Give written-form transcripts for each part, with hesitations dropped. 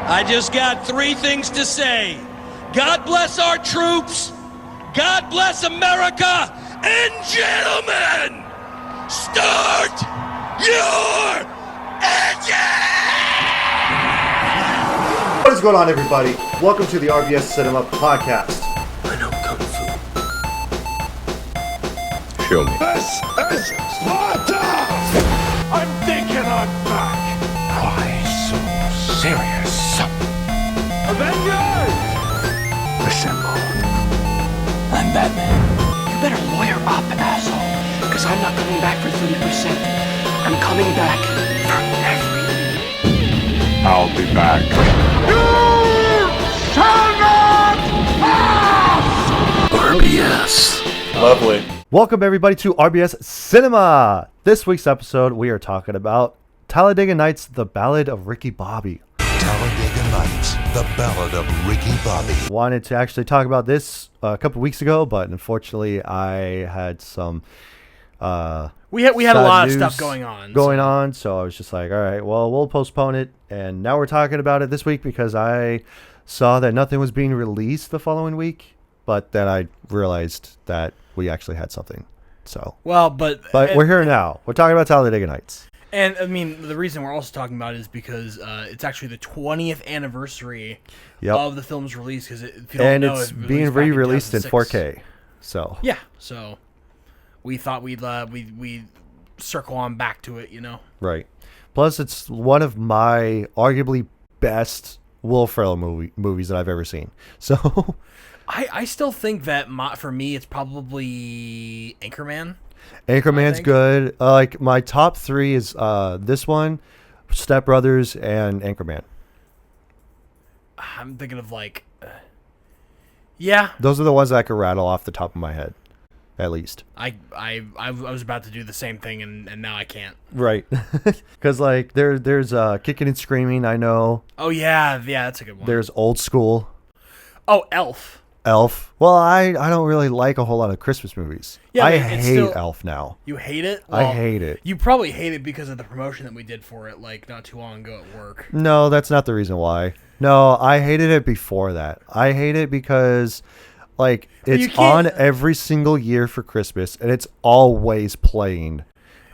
I just got three things to say. God bless our troops, God bless America, and gentlemen, start your engine! What is going on, everybody? Welcome to the RBS Cinema Podcast. I know Kung Fu. Show me. This is Sparta! I'm thinking I'm back. Why so serious? Avengers! Assemble. I'm Batman. You better lawyer up, asshole. Because I'm not coming back for 30%. I'm coming back for everything. I'll be back. You shall not pass! RBS. Lovely. Welcome, everybody, to RBS Cinema. This week's episode, we are talking about Talladega Nights, The Ballad of Ricky Bobby. Talladega Nights, The Ballad of Ricky Bobby. Wanted to actually talk about this a couple weeks ago, but unfortunately, I had some We had a sad lot of news stuff going on. So I was just like, all right, well, we'll postpone it. And now we're talking about it this week because I saw that nothing was being released the following week, but then I realized that we actually had something. So, but we're here now. We're talking about Talladega Nights. And I mean, the reason we're also talking about it is because it's actually the 20th anniversary of the film's release. Because it's being re-released in 4K. So yeah, so we thought we'd circle on back to it, you know. Right. Plus, it's one of my arguably best Will Ferrell movies that I've ever seen. So I still think that for me, it's probably Anchorman. Anchorman's good. Like my top three is this one, Step Brothers, and Anchorman. I'm thinking of Those are the ones that I could rattle off the top of my head, at least. I was about to do the same thing, and now I can't. Right, because like there's Kicking and Screaming. I know. Oh yeah, that's a good one. There's Old School. Oh, Elf. Well, I don't really like a whole lot of Christmas movies. Yeah, I hate Elf now. You hate it? Well, I hate it. You probably hate it because of the promotion that we did for it not too long ago at work. No, that's not the reason why. No, I hated it before that. I hate it because it's on every single year for Christmas and it's always playing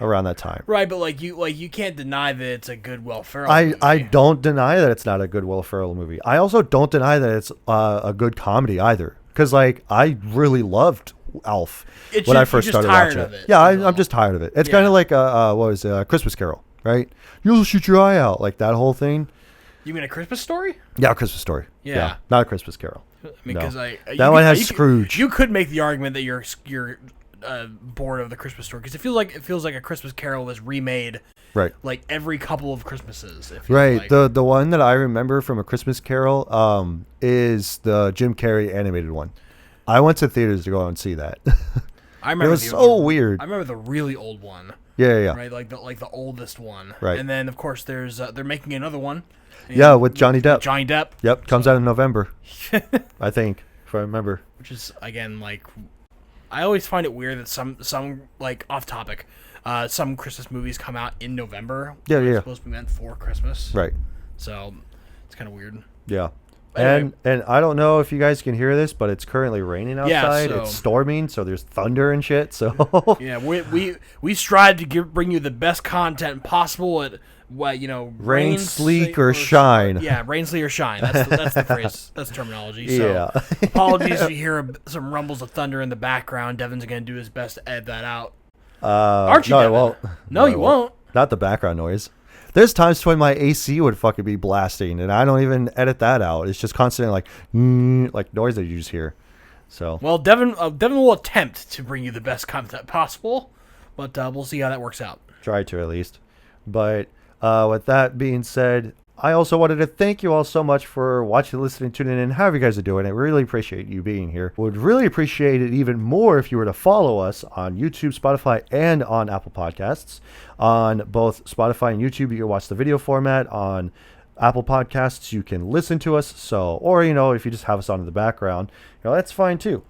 around that time. Right, but you can't deny that it's a good Will Ferrell movie. I don't deny that it's not a good Will Ferrell movie. I also don't deny that it's a good comedy either. Because I really loved Elf when I first started watching it. Yeah, I'm just tired of it. It's kind of like a Christmas Carol, right? You'll shoot your eye out, like that whole thing. You mean A Christmas Story? Yeah, A Christmas Story. Yeah. Not A Christmas Carol. I mean, because that one has Scrooge. You could make the argument that you're bored of The Christmas Story because it feels like A Christmas Carol was remade, right? Like every couple of Christmases. Right. The one that I remember from A Christmas Carol is the Jim Carrey animated one. I went to theaters to go and see that. I remember it was so weird. I remember the really old one. Yeah. Right, like the oldest one. Right. And then of course there's they're making another one. Yeah, with Johnny Depp. Johnny Depp. Yep, comes out in November. I think, if I remember. Which is again I always find it weird that some off topic, some Christmas movies come out in November. Yeah. It's supposed to be meant for Christmas. Right. So it's kind of weird. Yeah. Anyway. And I don't know if you guys can hear this, but it's currently raining outside. Yeah, it's storming, so there's thunder and shit. So yeah, we strive to bring you the best content possible at rain, sleek, or shine. Yeah, rain, sleek, or shine. That's the phrase. That's terminology. So yeah. Apologies if you hear some rumbles of thunder in the background. Devin's gonna do his best to edit that out. Aren't you? No, Devin? I won't. No, you won't. Not the background noise. There's times when my AC would fucking be blasting, and I don't even edit that out. It's just constant like noise that you just hear. So well, Devin will attempt to bring you the best content possible, but we'll see how that works out. Try to at least. But with that being said, I also wanted to thank you all so much for watching, listening, tuning in, however you guys are doing. I really appreciate you being here. Would really appreciate it even more if you were to follow us on YouTube, Spotify, and on Apple Podcasts. On both Spotify and YouTube, you can watch the video format. On Apple Podcasts, you can listen to us. So, or, if you just have us on in the background, that's fine too.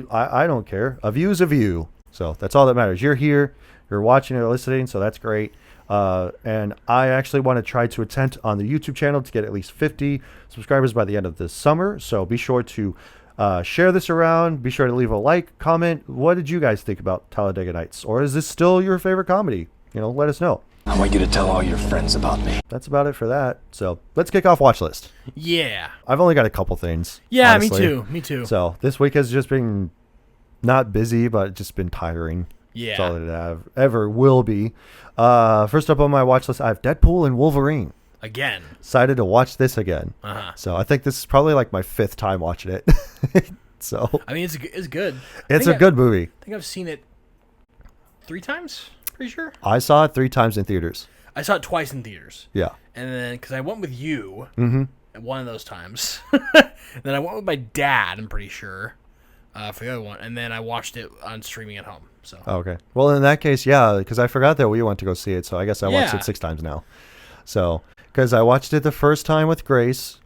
I don't care. A view is a view. So that's all that matters. You're here, you're watching or listening, so that's great. And I actually want to try to attempt on the YouTube channel to get at least 50 subscribers by the end of this summer. So be sure to share this around. Be sure to leave a like, comment. What did you guys think about Talladega Nights? Or is this still your favorite comedy? Let us know. I want you to tell all your friends about me. That's about it for that. So let's kick off watch list. Yeah. I've only got a couple things. Yeah, honestly. me too. So this week has just been not busy, but just been tiring. Yeah. That's all it ever will be. First up on my watch list, I have Deadpool and Wolverine. Again. Excited to watch this again. Uh-huh. So I think this is probably like my 5th time watching it. So I mean, it's good. It's a good movie. I think I've seen it 3 times. Pretty sure. I saw it 3 times in theaters. I saw it twice in theaters. Yeah. And then, because I went with you at one of those times. Then I went with my dad, I'm pretty sure, for the other one. And then I watched it on streaming at home. So. Okay. Well, in that case, yeah, because I forgot that we went to go see it. So I guess I watched it 6 times now. So, because I watched it the first time with Grace,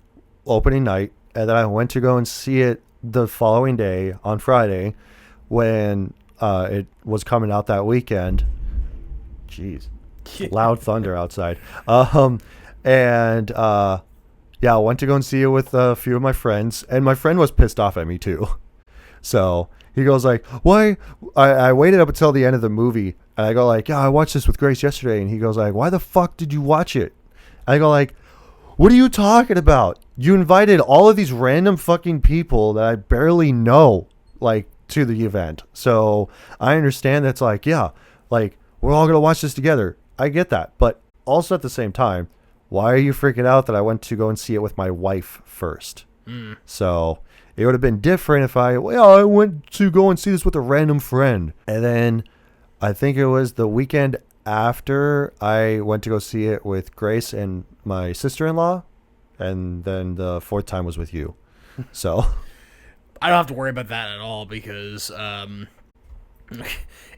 opening night. And then I went to go and see it the following day on Friday when it was coming out that weekend. Jeez. Loud thunder outside. I went to go and see it with a few of my friends, and my friend was pissed off at me too. So he goes like, why? I waited up until the end of the movie, and I go like, yeah, I watched this with Grace yesterday, and he goes like, why the fuck did you watch it? I go like, what are you talking about? You invited all of these random fucking people that I barely know, like, to the event. So I understand that's like, yeah, like, we're all going to watch this together. I get that. But also at the same time, why are you freaking out that I went to go and see it with my wife first? So it would have been different if I went to go and see this with a random friend. And then I think it was the weekend after I went to go see it with Grace and my sister-in-law. And then the 4th time was with you. So I don't have to worry about that at all because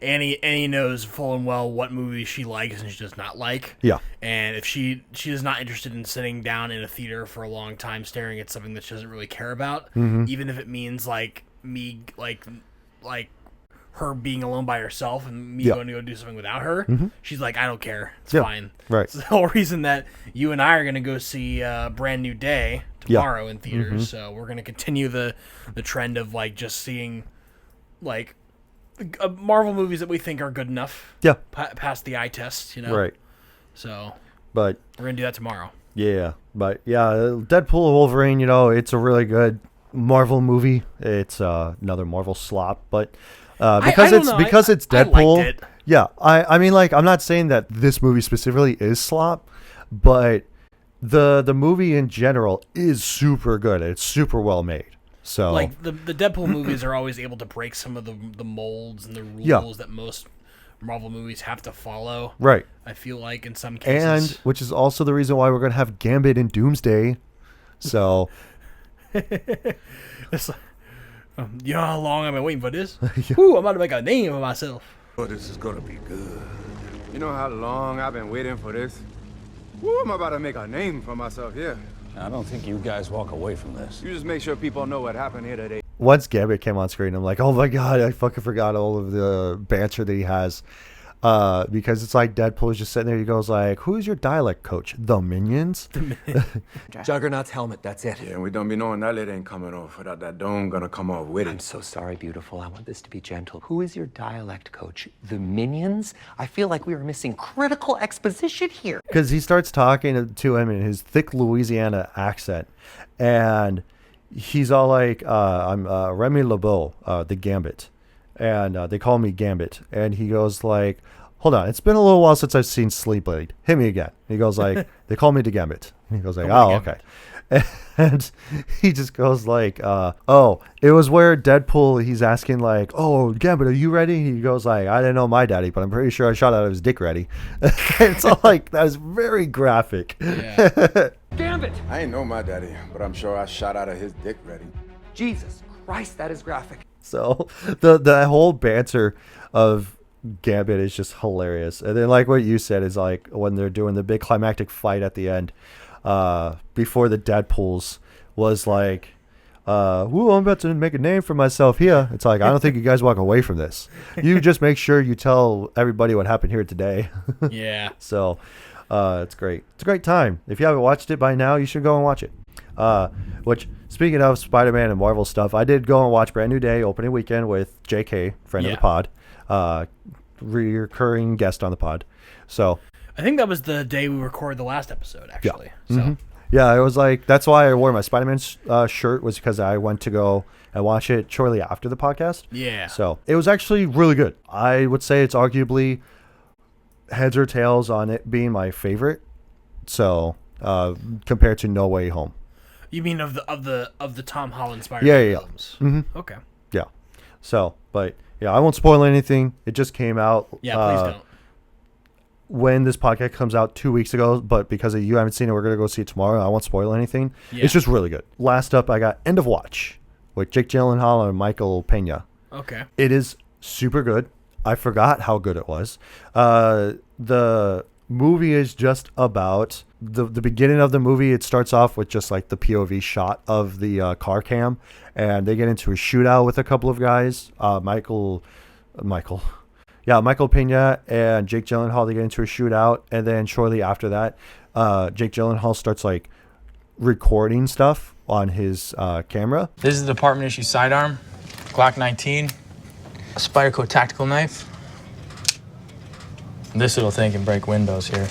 Annie knows full and well what movies she likes and she does not like. Yeah. And if she is not interested in sitting down in a theater for a long time staring at something that she doesn't really care about, even if it means like me like her being alone by herself and me going to go do something without her, she's like, I don't care. It's fine. Right. It's the whole reason that you and I are going to go see Brand New Day tomorrow in theaters. So we're going to continue the trend of like just seeing like Marvel movies that we think are good enough. Yeah. Past the eye test, Right. So. But we're going to do that tomorrow. Yeah. But yeah, Deadpool and Wolverine, it's a really good Marvel movie. It's another Marvel slop, but because it's Deadpool. I liked it. Yeah. I mean, like, I'm not saying that this movie specifically is slop, but the movie in general is super good. It's super well made. So like the Deadpool movies are always able to break some of the molds and the rules that most Marvel movies have to follow. Right. I feel like in some cases. And which is also the reason why we're going to have Gambit in Doomsday. So it's like, you know how long I've been waiting for this? Ooh, I'm about to make a name for myself. Oh, this is going to be good. You know how long I've been waiting for this? Ooh, I'm about to make a name for myself here. I don't think you guys walk away from this. You just make sure people know what happened here today. Once Gambit came on screen, I'm like, oh my god, I fucking forgot all of the banter that he has. Because it's like Deadpool is just sitting there. He goes like, "Who's your dialect coach? The Minions." Juggernaut's helmet. That's it. Yeah, and we don't be knowing that lid ain't coming off without that dome gonna come off with it. I'm so sorry, beautiful. I want this to be gentle. Who is your dialect coach? The Minions? I feel like we are missing critical exposition here. Because he starts talking to him in his thick Louisiana accent, and he's all like, "I'm Remy LeBeau, the Gambit." And they call me Gambit. And he goes like, hold on, it's been a little while since I've seen Sleep Blade. Hit me again. He goes like, they call me the Gambit. And he goes like, oh, okay. And he just goes like, oh, it was where Deadpool, he's asking like, oh, Gambit, are you ready? He goes like, I didn't know my daddy, but I'm pretty sure I shot out of his dick ready. It's all like, that is very graphic. Yeah. Gambit! I ain't know my daddy, but I'm sure I shot out of his dick ready. Jesus Christ, that is graphic. So the whole banter of Gambit is just hilarious. And then like what you said is like when they're doing the big climactic fight at the end, before the Deadpools was like, I'm about to make a name for myself here. It's like, I don't think you guys walk away from this. You just make sure you tell everybody what happened here today. Yeah. So, it's great. It's a great time. If you haven't watched it by now, you should go and watch it. Which, speaking of Spider-Man and Marvel stuff, I did go and watch Brand New Day opening weekend with JK, friend of the pod, recurring guest on the pod. So, I think that was the day we recorded the last episode, actually. Yeah. So. Mm-hmm. Yeah, it was like, that's why I wore my Spider-Man shirt, was because I went to go and watch it shortly after the podcast. Yeah. So it was actually really good. I would say it's arguably heads or tails on it being my favorite. So compared to No Way Home. You mean of the Tom Holland Spider-Man films? Mm-hmm. Okay. Yeah. So, but yeah, I won't spoil anything. It just came out. Yeah, please don't. When this podcast comes out 2 weeks ago, but because you haven't seen it, we're going to go see it tomorrow. I won't spoil anything. Yeah. It's just really good. Last up, I got End of Watch with Jake Gyllenhaal and Michael Pena. Okay. It is super good. I forgot how good it was. The movie is just about the beginning of the movie. It starts off with just like the POV shot of the car cam, and they get into a shootout with a couple of guys. Michael Pena and Jake Gyllenhaal, they get into a shootout, and then shortly after that, Jake Gyllenhaal starts like recording stuff on his camera. This is the department issue sidearm, Glock 19, a Spyderco tactical knife. This little thing can break windows here.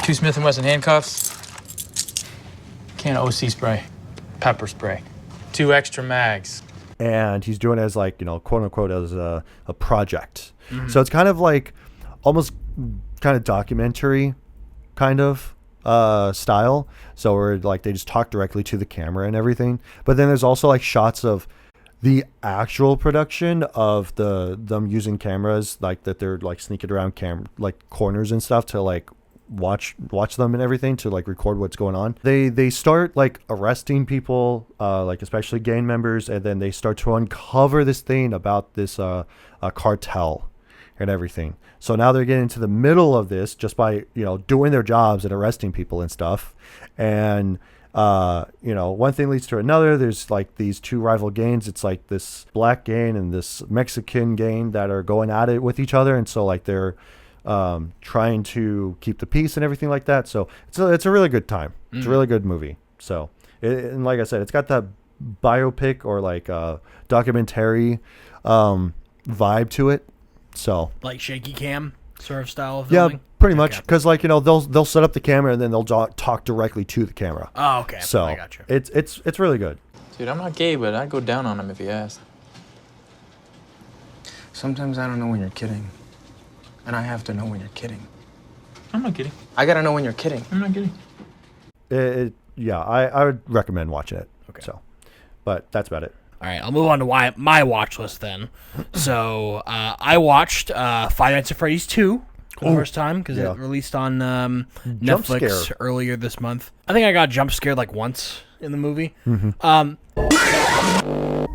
2 Smith & Wesson handcuffs, can of OC spray, pepper spray, 2 extra mags. And he's doing it as like, quote unquote, as a project. Mm-hmm. So it's kind of like almost kind of documentary kind of style. So where like they just talk directly to the camera and everything. But then there's also like shots of the actual production of them using cameras, like that they're like sneaking around like corners and stuff to like watch them and everything, to like record what's going on. They start like arresting people, like especially gang members, and then they start to uncover this thing about this cartel and everything. So now they're getting to the middle of this just by doing their jobs and arresting people and stuff. And one thing leads to another. There's like these 2 rival gangs. It's like this black gang and this Mexican gang that are going at it with each other, and so like they're trying to keep the peace and everything like that. So it's a really good time. It's a really good movie. So and like I said, it's got that biopic or like documentary vibe to it. So like shaky cam sort of style of filming? Yeah, pretty much. Because like they'll set up the camera and then they'll talk directly to the camera. Oh, okay. So I got you. It's really good. Dude, I'm not gay, but I'd go down on him if he asked. Sometimes I don't know when you're kidding. And I have to know when you're kidding. I'm not kidding. I gotta know when you're kidding. I'm not kidding. I would recommend watching it. Okay. So, but that's about it. All right, I'll move on to my watch list then. So I watched Five Nights at Freddy's 2 for the first time because it released on Netflix earlier this month. I think I got jump scared like once in the movie. Mm-hmm.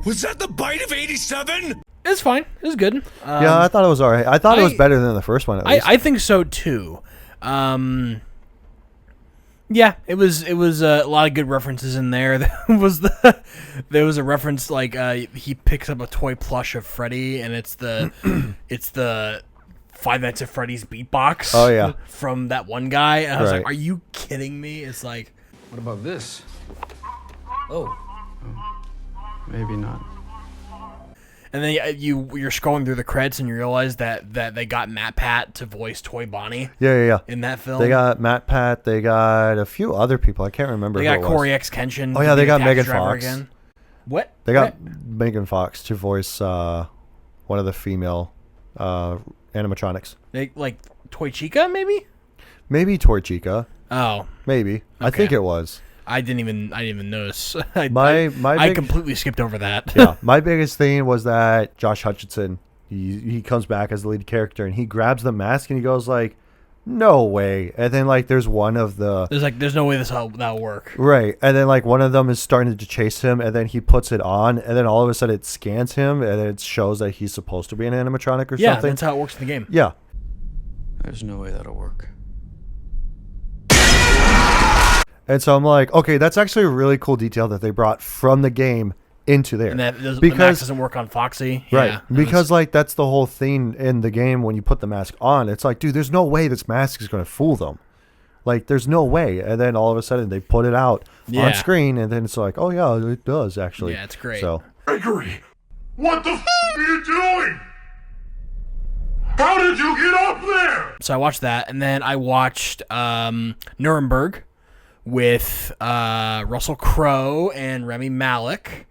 Was that the bite of 87? It's fine. It was good. Yeah, I thought it was all right. I thought it was better than the first one, at least. I think so, too. Yeah, it was a lot of good references in there. There was a reference like he picks up a toy plush of Freddy, and it's the Five Nights at Freddy's beatbox. Oh yeah, from that one guy. And I was like, "Are you kidding me?" It's like, what about this? Oh, maybe not. And then you're scrolling through the credits and you realize that they got Matt Pat to voice Toy Bonnie. Yeah. In that film, they got Matt Pat. They got a few other people. I can't remember. They got Corey X Kenshin. Oh yeah, they got Megan Fox. Again. What? They got Megan Fox to voice one of the female animatronics. Like Toy Chica, maybe. Maybe Toy Chica. Oh, maybe. Okay. I think it was. I didn't even notice. I completely skipped over that. Yeah, my biggest thing was that Josh Hutcherson, he comes back as the lead character and he grabs the mask and he goes like, "No way!" And then like there's one of the there's no way that'll work. Right, and then like one of them is starting to chase him, and then he puts it on, and then all of a sudden it scans him, and it shows that he's supposed to be an animatronic or something. Yeah, that's how it works in the game. There's no way that'll work. And so I'm like, okay, that's actually a really cool detail that they brought from the game into there. And the mask doesn't work on Foxy. Right. Yeah, because like that's the whole thing in the game when you put the mask on. It's like, dude, there's no way this mask is going to fool them. Like, there's no way. And then all of a sudden they put it out on screen, and then it's like, oh yeah, it does actually. Yeah, it's great. So Gregory, what the f*** are you doing? How did you get up there? So I watched that, and then I watched Nuremberg with Russell Crowe and Rami Malek.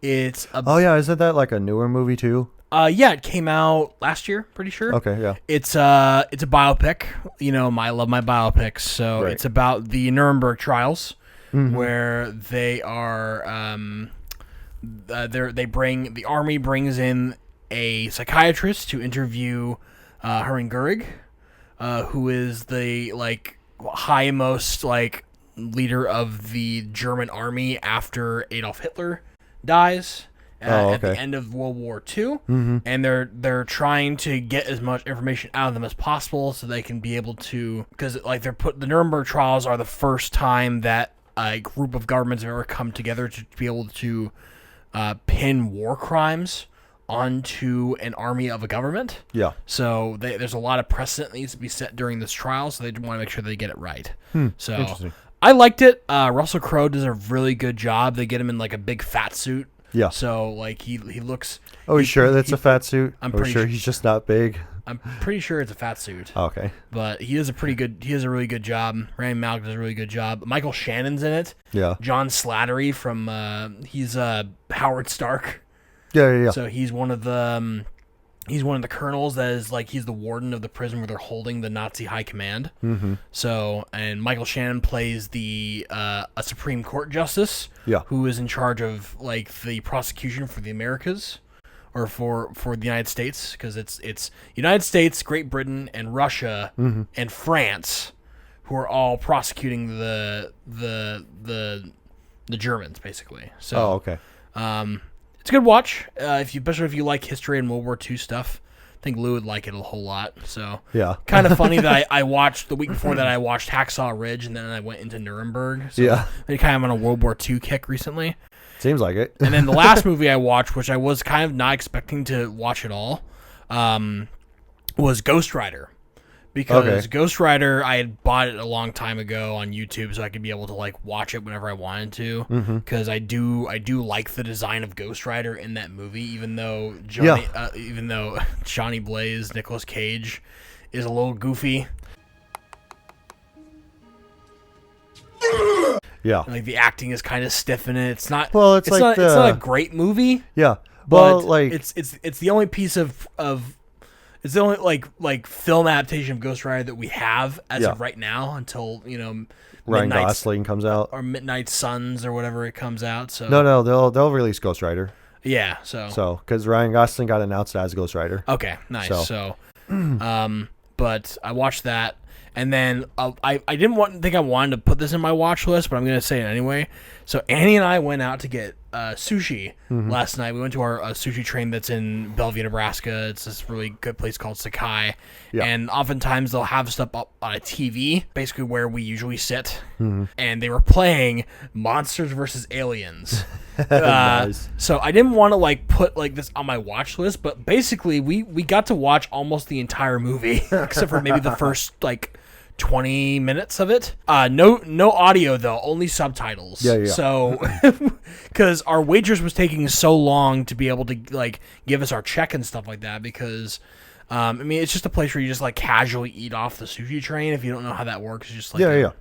It's isn't that like a newer movie too? Yeah, it came out last year, pretty sure. Okay, yeah. It's a biopic. You know, I love my biopics. So it's about the Nuremberg trials, where they are the army brings in a psychiatrist to interview Hermann Goering, who is the like highmost like leader of the German army after Adolf Hitler dies at the end of World War II, and they're trying to get as much information out of them as possible so they can be able to, because like the Nuremberg trials are the first time that a group of governments have ever come together to be able to pin war crimes onto an army of a government. Yeah. So there's a lot of precedent that needs to be set during this trial, so they want to make sure they get it right. So interesting. I liked it. Russell Crowe does a really good job. They get him in like a big fat suit. Yeah. So like he looks. Oh, you sure that's a fat suit? I'm pretty sure he's just not big. I'm pretty sure it's a fat suit. Okay. But he does a really good job. Rami Malek does a really good job. Michael Shannon's in it. Yeah. John Slattery from he's Howard Stark. Yeah. So he's one of the colonels that is like he's the warden of the prison where they're holding the Nazi high command. So, and Michael Shannon plays a Supreme Court justice. Yeah. Who is in charge of like the prosecution for the Americas, or for the United States, because it's United States, Great Britain, and Russia and France who are all prosecuting the Germans basically. So. Okay. It's a good watch, especially if you like history and World War II stuff. I think Lou would like it a whole lot. So yeah, kind of funny that I watched the week before that I watched Hacksaw Ridge, and then I went into Nuremberg. So yeah, I kind of on a World War II kick recently. Seems like it. And then the last movie I watched, which I was kind of not expecting to watch at all, was Ghost Rider. Because Ghost Rider, I had bought it a long time ago on YouTube, so I could be able to like watch it whenever I wanted to. Because I do like the design of Ghost Rider in that movie, even though Johnny Blaze, Nicolas Cage, is a little goofy. Yeah, like the acting is kind of stiff in it. It's not. Well, it's not a great movie. Yeah, but like it's the only piece of it's the only like film adaptation of Ghost Rider that we have as of right now until Ryan Gosling comes out, or Midnight Suns or whatever it comes out. So no, they'll release Ghost Rider. Yeah, so because Ryan Gosling got announced as Ghost Rider. Okay, nice. So but I watched that, and then I didn't think I wanted to put this in my watch list, but I'm gonna say it anyway. So Annie and I went out to get sushi last night. We went to our sushi train that's in Bellevue, Nebraska. It's this really good place called Sakai. Yeah. And oftentimes they'll have stuff up on a TV, basically where we usually sit. And they were playing Monsters vs. Aliens. Nice. So I didn't want to like put like this on my watch list, but basically we got to watch almost the entire movie, except for maybe the first like 20 minutes of it. No audio though, only subtitles. Yeah. So because our waitress was taking so long to be able to like give us our check and stuff like that, because I mean it's just a place where you just like casually eat off the sushi train. If you don't know how that works, it's just like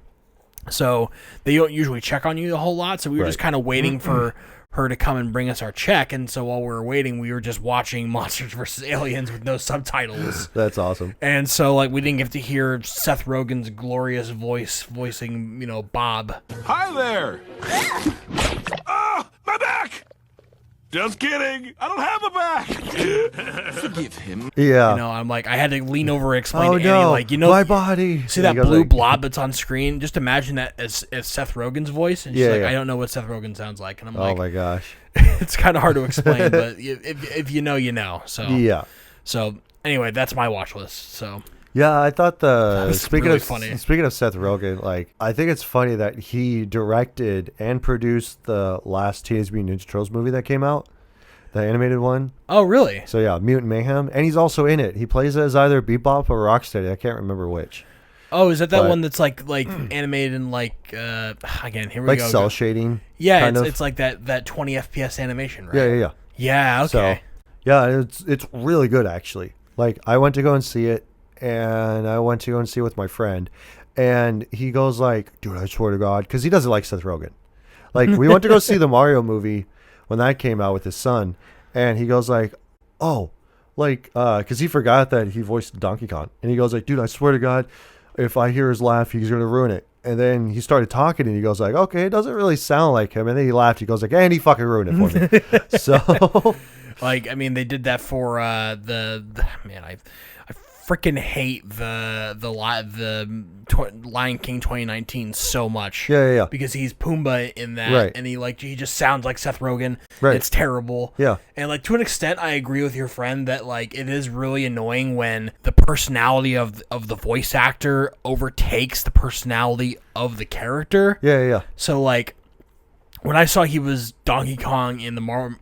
so they don't usually check on you a whole lot, so we were just kind of waiting for her to come and bring us our check, and so while we were waiting, we were just watching Monsters vs. Aliens with no subtitles. That's awesome. And so, like, we didn't get to hear Seth Rogen's glorious voicing, Bob. Hi there! Ah, my back! Just kidding. I don't have a back. Forgive him. Yeah. I'm like, I had to lean over and explain to Annie, like, my body. See that blue blob that's on screen? Just imagine that as Seth Rogen's voice. And she's like, I don't know what Seth Rogen sounds like. And I'm like, oh my gosh. It's kind of hard to explain, but if you know, you know. So yeah. So anyway, that's my watch list. So Yeah, I thought speaking of funny. Speaking of Seth Rogen, like I think it's funny that he directed and produced the last Teenage Mutant Ninja Turtles movie that came out, the animated one. Oh, really? So yeah, Mutant Mayhem, and he's also in it. He plays as either Bebop or Rocksteady. I can't remember which. Oh, is that one that's like animated in again? Here we like go. Like cell shading. Yeah, it's like that 20 FPS animation, right? Yeah. Yeah. Okay. So, yeah, it's really good actually. Like I went to go and see it. And I went to go and see it with my friend, and he goes like, "Dude, I swear to God," because he doesn't like Seth Rogen. Like we went to go see the Mario movie when that came out with his son, and he goes like, "Oh, like," because he forgot that he voiced Donkey Kong, and he goes like, "Dude, I swear to God, if I hear his laugh, he's gonna ruin it." And then he started talking, and he goes like, "Okay, it doesn't really sound like him." And then he laughed. He goes like, "And he fucking ruined it for me." So, like, I mean, they did that for I freaking hate the Lion King 2019 so much. Yeah. Because he's Pumbaa in that, right. and he just sounds like Seth Rogen. Right. It's terrible. Yeah. And like to an extent, I agree with your friend that like it is really annoying when the personality of the voice actor overtakes the personality of the character. Yeah. So like, when I saw he was Donkey Kong in the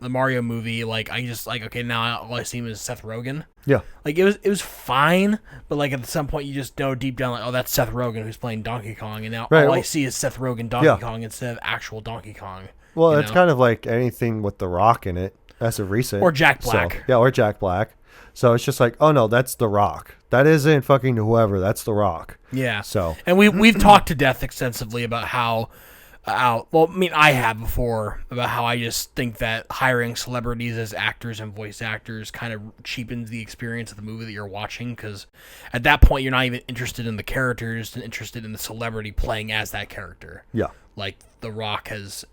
Mario movie, like I just like, okay, now all I see him is Seth Rogen. Yeah. Like it was fine, but like at some point you just know deep down like, oh, that's Seth Rogen who's playing Donkey Kong, and now all I see is Seth Rogen Donkey Kong instead of actual Donkey Kong. Well, it's kind of like anything with The Rock in it as of recent. Or Jack Black. So, yeah, or Jack Black. So it's just like, oh no, that's The Rock. That isn't fucking whoever. That's The Rock. Yeah. So and we've talked to death extensively about how. Well, I mean, I have before about how I just think that hiring celebrities as actors and voice actors kind of cheapens the experience of the movie that you're watching, because at that point you're not even interested in the character, you're just interested in the celebrity playing as that character. Yeah. Like The Rock as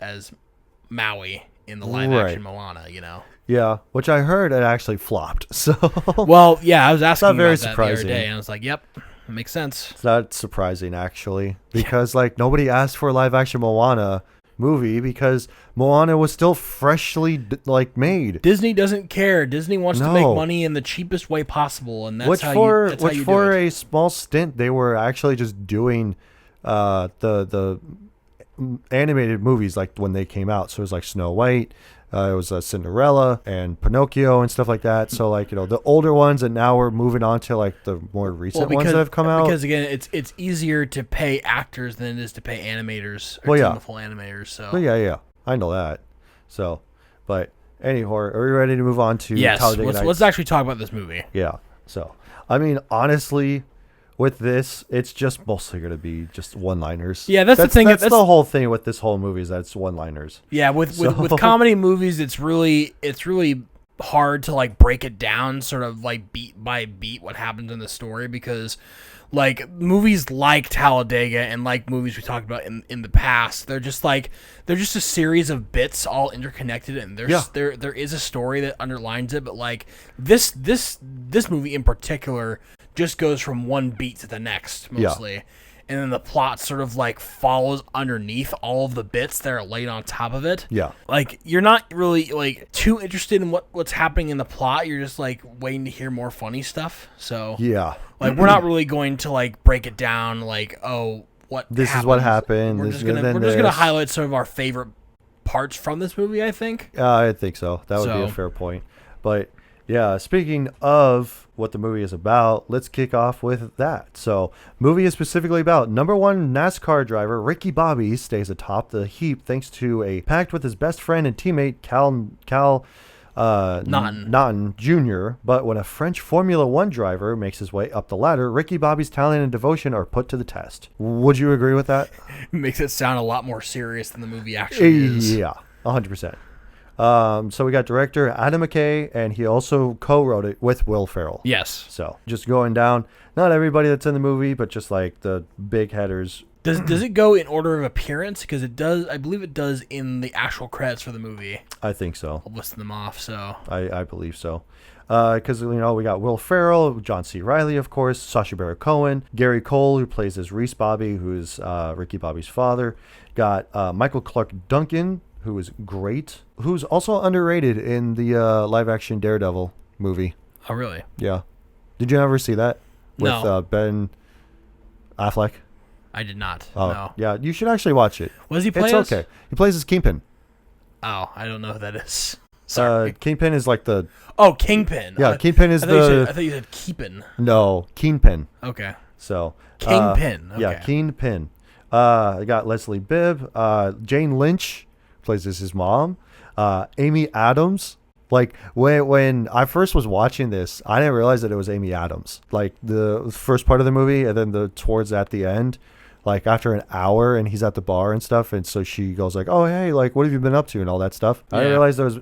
Maui in the live-action Moana, you know? Yeah, which I heard it actually flopped. So. Well, yeah, I was asking very about that the other day, and I was like, yep. It makes sense. It's not surprising, actually, because like nobody asked for a live-action Moana movie because Moana was still freshly made. Disney doesn't care. Disney wants to make money in the cheapest way possible, and that's how you do it. For a small stint, they were actually just doing the animated movies like when they came out. So it was like Snow White. It was Cinderella and Pinocchio and stuff like that. So like, you know, the older ones, and now we're moving on to like the more recent ones that have come out. Because again, it's easier to pay actors than it is to pay animators or full animators. So yeah, I know that. So, but anyhow, are we ready to move on to Talladega Nights? Let's actually talk about this movie. Yeah. So, I mean, honestly, with this, it's just mostly going to be just one-liners. Yeah, that's the thing. That's the whole thing with this whole movie is that it's one-liners. Yeah, with comedy movies, it's really hard to like break it down, sort of like beat by beat what happens in the story, because like movies like Talladega and like movies we talked about in the past, they're just a series of bits all interconnected, and there is a story that underlines it, but like this movie in particular just goes from one beat to the next mostly. Yeah. And then the plot sort of like follows underneath all of the bits that are laid on top of it. Yeah. Like you're not really like too interested in what's happening in the plot. You're just like waiting to hear more funny stuff. So yeah. Like we're not really going to like break it down like, oh, this is what happened. We're just gonna highlight some of our favorite parts from this movie, I think. I think so. That would be a fair point. But yeah, speaking of what the movie is about, let's kick off with that. So, movie is specifically about number one NASCAR driver Ricky Bobby stays atop the heap thanks to a pact with his best friend and teammate Cal Naughton Jr. But when a French Formula One driver makes his way up the ladder, Ricky Bobby's talent and devotion are put to the test. Would you agree with that? Makes it sound a lot more serious than the movie actually is. Yeah, 100%. So we got director Adam McKay, and he also co-wrote it with Will Ferrell. Yes. So just going down, not everybody that's in the movie, but just like the big headers. Does it go in order of appearance? Because it does. I believe it does in the actual credits for the movie. I think so. I'll list them off. So I believe so. Because we got Will Ferrell, John C. Reilly, of course, Sacha Baron Cohen, Gary Cole, who plays as Reese Bobby, who's Ricky Bobby's father. Got Michael Clark Duncan, who is great, who's also underrated in the live-action Daredevil movie. Oh, really? Yeah. Did you ever see that? with No. Ben Affleck. I did not. Oh, No. yeah, you should actually watch it. What does he play It's as? okay. He plays as Kingpin. Oh, I don't know who that is. Sorry. Kingpin is like the... Oh, Kingpin. Yeah, Kingpin is I thought you said Keepin. No, Kingpin. Okay. So... Kingpin. Okay. Yeah, Kingpin. I got Leslie Bibb. Jane Lynch plays as his mom. Amy Adams. Like, when I first was watching this, I didn't realize that it was Amy Adams. Like, the first part of the movie, and then towards at the end, like, after an hour, and he's at the bar and stuff, and so she goes like, oh, hey, like, what have you been up to, and all that stuff. I didn't realize there was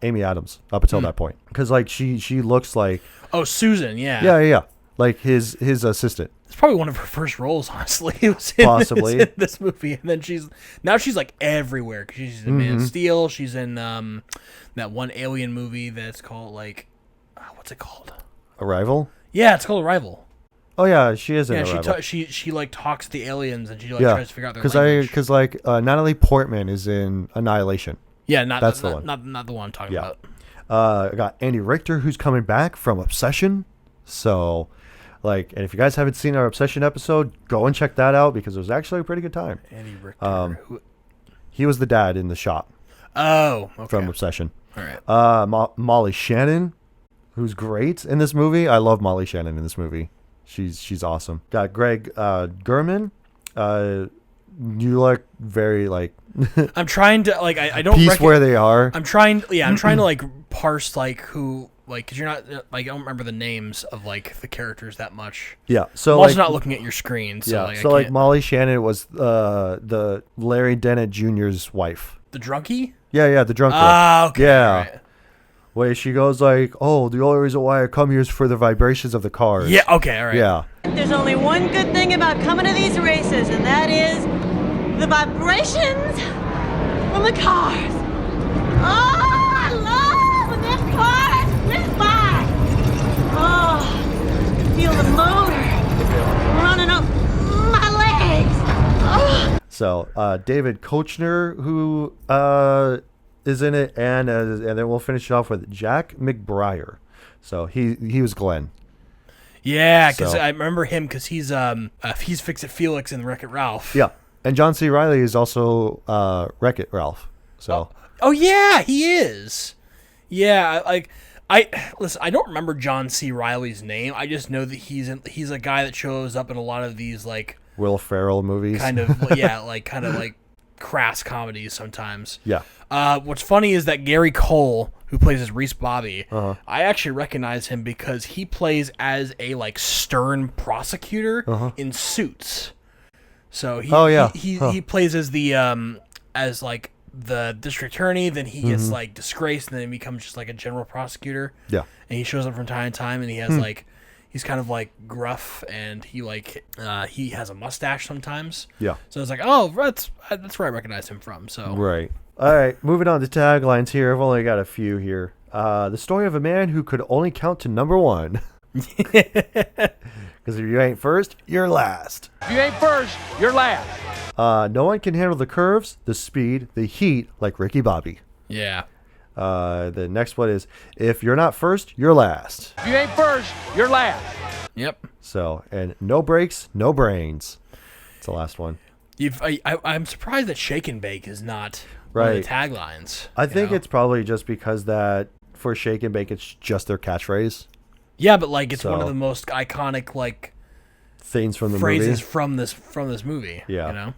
Amy Adams up until that point. Because, like, she looks like... Oh, Susan, yeah. Yeah. Like, his assistant. It's probably one of her first roles, honestly. It was in this movie, and then she's like everywhere. Cause she's in Man of Steel. She's in that one Alien movie that's called like, what's it called? Arrival. Yeah, it's called Arrival. Oh yeah, she is in Arrival. She like talks to the aliens and she like tries to figure out their language. Because Natalie Portman is in Annihilation. Yeah, that's the one. Not the one I'm talking about. I got Andy Richter, who's coming back from Obsession. So, like, and if you guys haven't seen our Obsession episode, go and check that out because it was actually a pretty good time. Andy Richter. He was the dad in The Shop. Oh, okay. From Obsession. All right. Molly Shannon, who's great in this movie. I love Molly Shannon in this movie. She's awesome. Got Greg Gurman. You look very like. I'm trying to like. I don't piece where they are. I'm trying to like parse like who like because you're not like I don't remember the names of like the characters that much. Yeah, so I'm like, also not looking at your screen. So yeah, like, so like Molly Shannon was the Larry Dennett Jr.'s wife. The drunkie. Yeah, the drunk girl. Ah, okay. Yeah. Right. Where she goes like, oh, the only reason why I come here is for the vibrations of the cars. Yeah, okay, all right. Yeah. There's only one good thing about coming to these races, and that is the vibrations from the cars. Oh, I love when them cars whiz by. Oh, feel the motor running up my legs. Oh. So, David Koechner, who is in it, and then we'll finish it off with Jack McBrayer. So he was Glenn. Yeah, because I remember him because he's Fix-It Felix in Wreck-It Ralph. Yeah, and John C. Reilly is also Wreck-It Ralph. So. Oh yeah, he is. Yeah, I listen. I don't remember John C. Reilly's name. I just know that he's a guy that shows up in a lot of these like Will Ferrell movies. Kind of yeah, kind of like crass comedies sometimes. Yeah. What's funny is that Gary Cole, who plays as Reese Bobby, I actually recognize him because he plays as a like stern prosecutor in Suits. So he plays as the as like the district attorney, then he gets like disgraced, and then he becomes just like a general prosecutor. Yeah. And he shows up from time to time, and he has like he's kind of like gruff, and he like he has a mustache sometimes. Yeah. So it's like, oh, that's where I recognize him from. So right. All right, moving on to taglines here. I've only got a few here. The story of a man who could only count to number one. Because if you ain't first, you're last. If you ain't first, you're last. No one can handle the curves, the speed, the heat like Ricky Bobby. Yeah. The next one is, if you're not first, you're last. If you ain't first, you're last. Yep. So, and no brakes, no brains. It's the last one. I'm surprised that Shake and Bake is not right. one of the taglines. I think it's probably just because that for Shake and Bake, it's just their catchphrase. Yeah, but like it's one of the most iconic like things from the phrases movie. from this movie. Yeah. You know?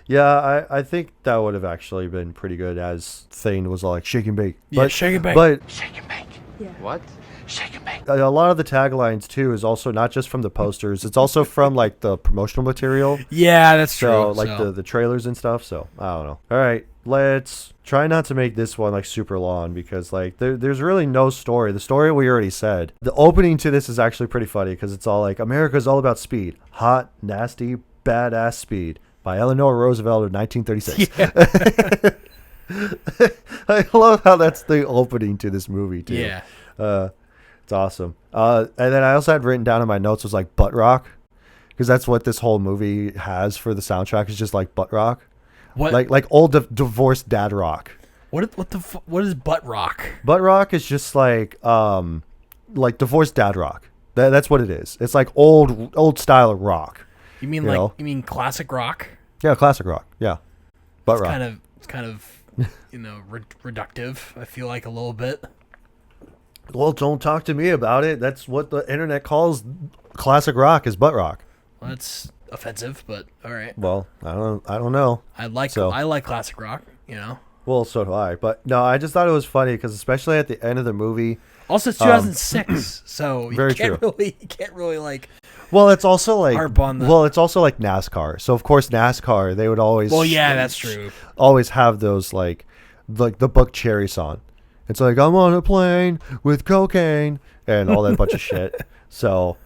Yeah, I think that would have actually been pretty good as Thane was like Shake and Bake. Yeah, Shake and Bake. But Shake and Bake. Yeah. What? Shake and Bake. A lot of the taglines too is also not just from the posters. It's also from like the promotional material. Yeah, that's true. So like the trailers and stuff. So I don't know. All right, let's try not to make this one like super long because like there's really no story. The story we already said. The opening to this is actually pretty funny because it's all like America's all about speed, hot, nasty, badass speed by Eleanor Roosevelt of 1936. Yeah. I love how that's the opening to this movie too. Yeah. It's awesome. And then I also had written down in my notes was like butt rock, because that's what this whole movie has for the soundtrack is just like butt rock. What? Like old divorced dad rock. What is butt rock? Butt rock is just like divorced dad rock. That's what it is. It's like old style of rock. You mean classic rock? Yeah, classic rock. Yeah, butt rock. It's kind of reductive. I feel like a little bit. Well, don't talk to me about it. That's what the internet calls classic rock is butt rock. Well, that's offensive, but all right. Well, I don't know. I like classic rock. Well, so do I. But no, I just thought it was funny because especially at the end of the movie. Also, it's 2006, so you can't really like. Well, it's also like harp on the... Well, it's also like NASCAR. So of course NASCAR, they would always. Well, yeah, that's true. Always have those like the Buck Cherry song. It's like I'm on a plane with cocaine and all that bunch of shit. So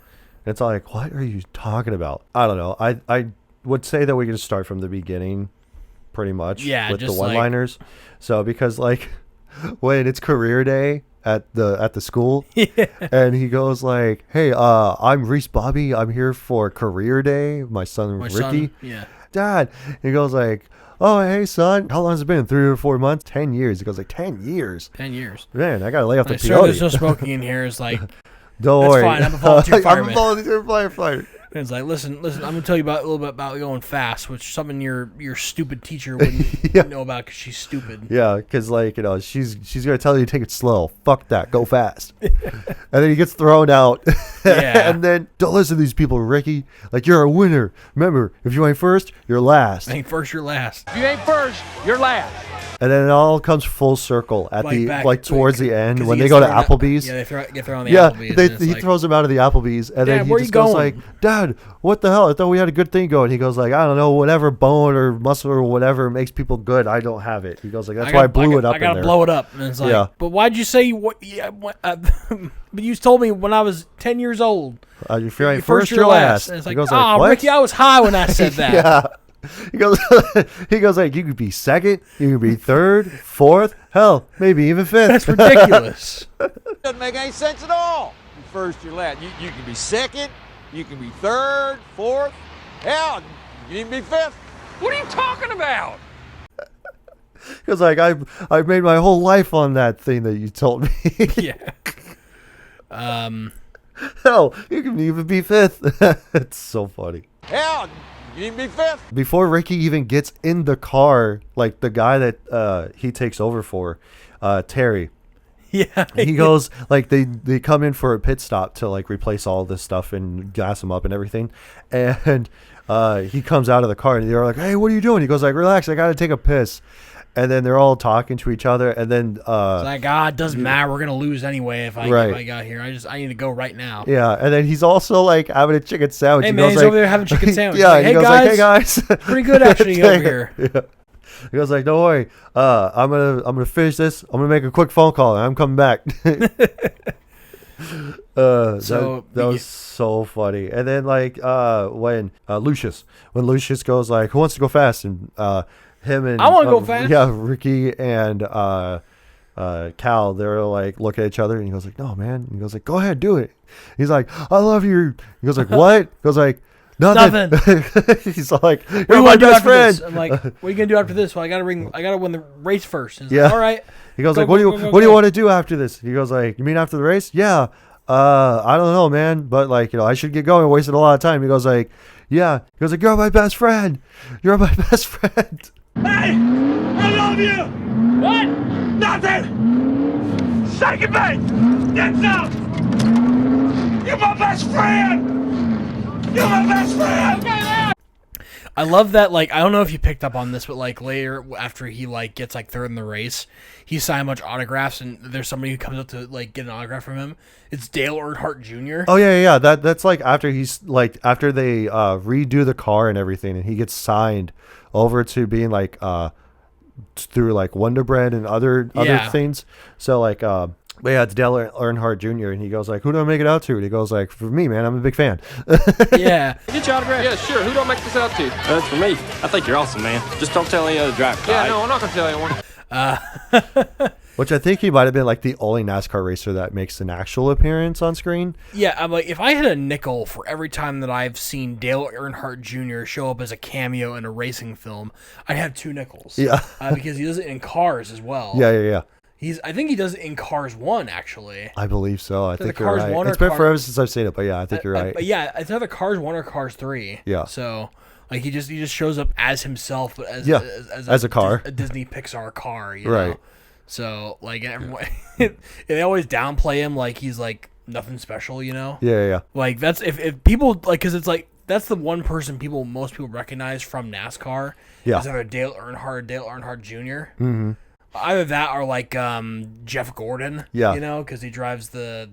it's like, what are you talking about? I don't know. I would say that we can start from the beginning, pretty much. Yeah, with the just one-liners. So because like when it's career day at the school, and he goes like, "Hey, I'm Reese Bobby. I'm here for career day. My son Ricky. Dad." He goes like, "Oh, hey son, how long has it been? 3 or 4 months? 10 years." He goes like, 10 years. 10 years. Man, I gotta lay off the peyote. There's no smoking in here. It's like, don't that's worry. Fine. I'm a volunteer fireman. I'm a volunteer firefighter. And it's like, listen. I'm gonna tell you a little bit about going fast, which something your stupid teacher wouldn't know about because she's stupid. Yeah, because like she's gonna tell you to take it slow. Fuck that, go fast. And then he gets thrown out. Yeah. And then don't listen to these people, Ricky. Like you're a winner. Remember, if you ain't first, you're last. Ain't first, you're last. If you ain't first, you're last. And then it all comes full circle at towards the end when they go to Applebee's. Yeah, they get thrown on the Applebee's. He throws him out of the Applebee's, and then he just goes like, "Dad, what the hell? I thought we had a good thing going." He goes like, "I don't know, whatever bone or muscle or whatever makes people good, I don't have it." He goes like, "That's why I blew it up." I gotta blow it up. And it's like, but why'd you say what? Yeah, but you told me when I was 10 years old. If you ain't first, you're last. And it's like, Ricky, I was high when I said that. Yeah. He goes like, you could be second, you could be third, fourth, hell, maybe even fifth. That's ridiculous. Doesn't make any sense at all. First, you're last. You can be second, you can be third, fourth, hell, you can even be fifth. What are you talking about? Because like I've made my whole life on that thing that you told me. Yeah. Hell, you can even be fifth. It's so funny. Hell, you can be fifth. Before Ricky even gets in the car, like the guy that he takes over for, Terry. Yeah. He goes like they come in for a pit stop to like replace all this stuff and gas him up and everything, and he comes out of the car and they're like, "Hey, what are you doing?" He goes like, "Relax, I gotta take a piss." And then they're all talking to each other, and then it's like, it doesn't matter. We're gonna lose anyway if I got here. I need to go right now. Yeah, and then he's also like having a chicken sandwich. Hey man, he's over there having a chicken sandwich. Yeah, like, he goes like, "Hey guys, pretty good actually over here." Yeah. He goes like, "Don't worry, I'm gonna finish this. I'm gonna make a quick phone call, and I'm coming back." That was so funny. And then like when Lucius goes like, "Who wants to go fast?" and him and I want to go fast. Yeah, Ricky and Cal, they're like look at each other, and he goes like, "No, man." And he goes like, "Go ahead, do it." He's like, "I love you." He goes like, "What?" He goes like, "Nothing." He's like, "You're my best friend." This? I'm like, "What are you gonna do after this?" Well, I gotta win the race first. Yeah. Like, all right. He goes like, "What do you want to do after this?" He goes like, "You mean after the race?" "Yeah." I don't know, man, but like, I should get going. I wasted a lot of time." He goes like, "Yeah." He goes like, "You're my best friend. You're my best friend." Hey, I love you. What? Nothing. Second base. Get out. You're my best friend. You're my best friend. I love that. Like, I don't know if you picked up on this, but like later after he like gets like third in the race, he signed a bunch of autographs, and there's somebody who comes up to like get an autograph from him. It's Dale Earnhardt Jr. Oh yeah. That's like after they redo the car and everything, and he gets signed over to being like through like Wonder Bread and other things. So like but yeah, it's Dale Earnhardt Jr. and he goes like, "Who do I make it out to?" And he goes like, "For me, man, I'm a big fan." Yeah. Get your autograph? Yeah, sure. Who do I make this out to? That's for me. I think you're awesome, man. Just don't tell any other drivers. Yeah, no, I'm not gonna tell anyone. Which I think he might have been like the only NASCAR racer that makes an actual appearance on screen. Yeah, I'm like, if I had a nickel for every time that I've seen Dale Earnhardt Jr. show up as a cameo in a racing film, I'd have 2 nickels. Yeah. Because he does it in cars as well. Yeah. I think he does it in Cars 1, actually. I believe so. I think you're Cars right. 1 It's been forever since I've seen it, but yeah, I think you're right. Yeah, it's either Cars 1 or Cars 3. Yeah. So, like, he just shows up as himself, but as a car. A Disney Pixar car, you right. know? So, like, everyone, they always downplay him like he's, like, nothing special, you know? Yeah. Like, that's, if people, like, because it's like, that's the one person most people recognize from NASCAR. Yeah. Is either Dale Earnhardt Jr. Mm-hmm. Either that or like Jeff Gordon. Yeah. You know, because he drives the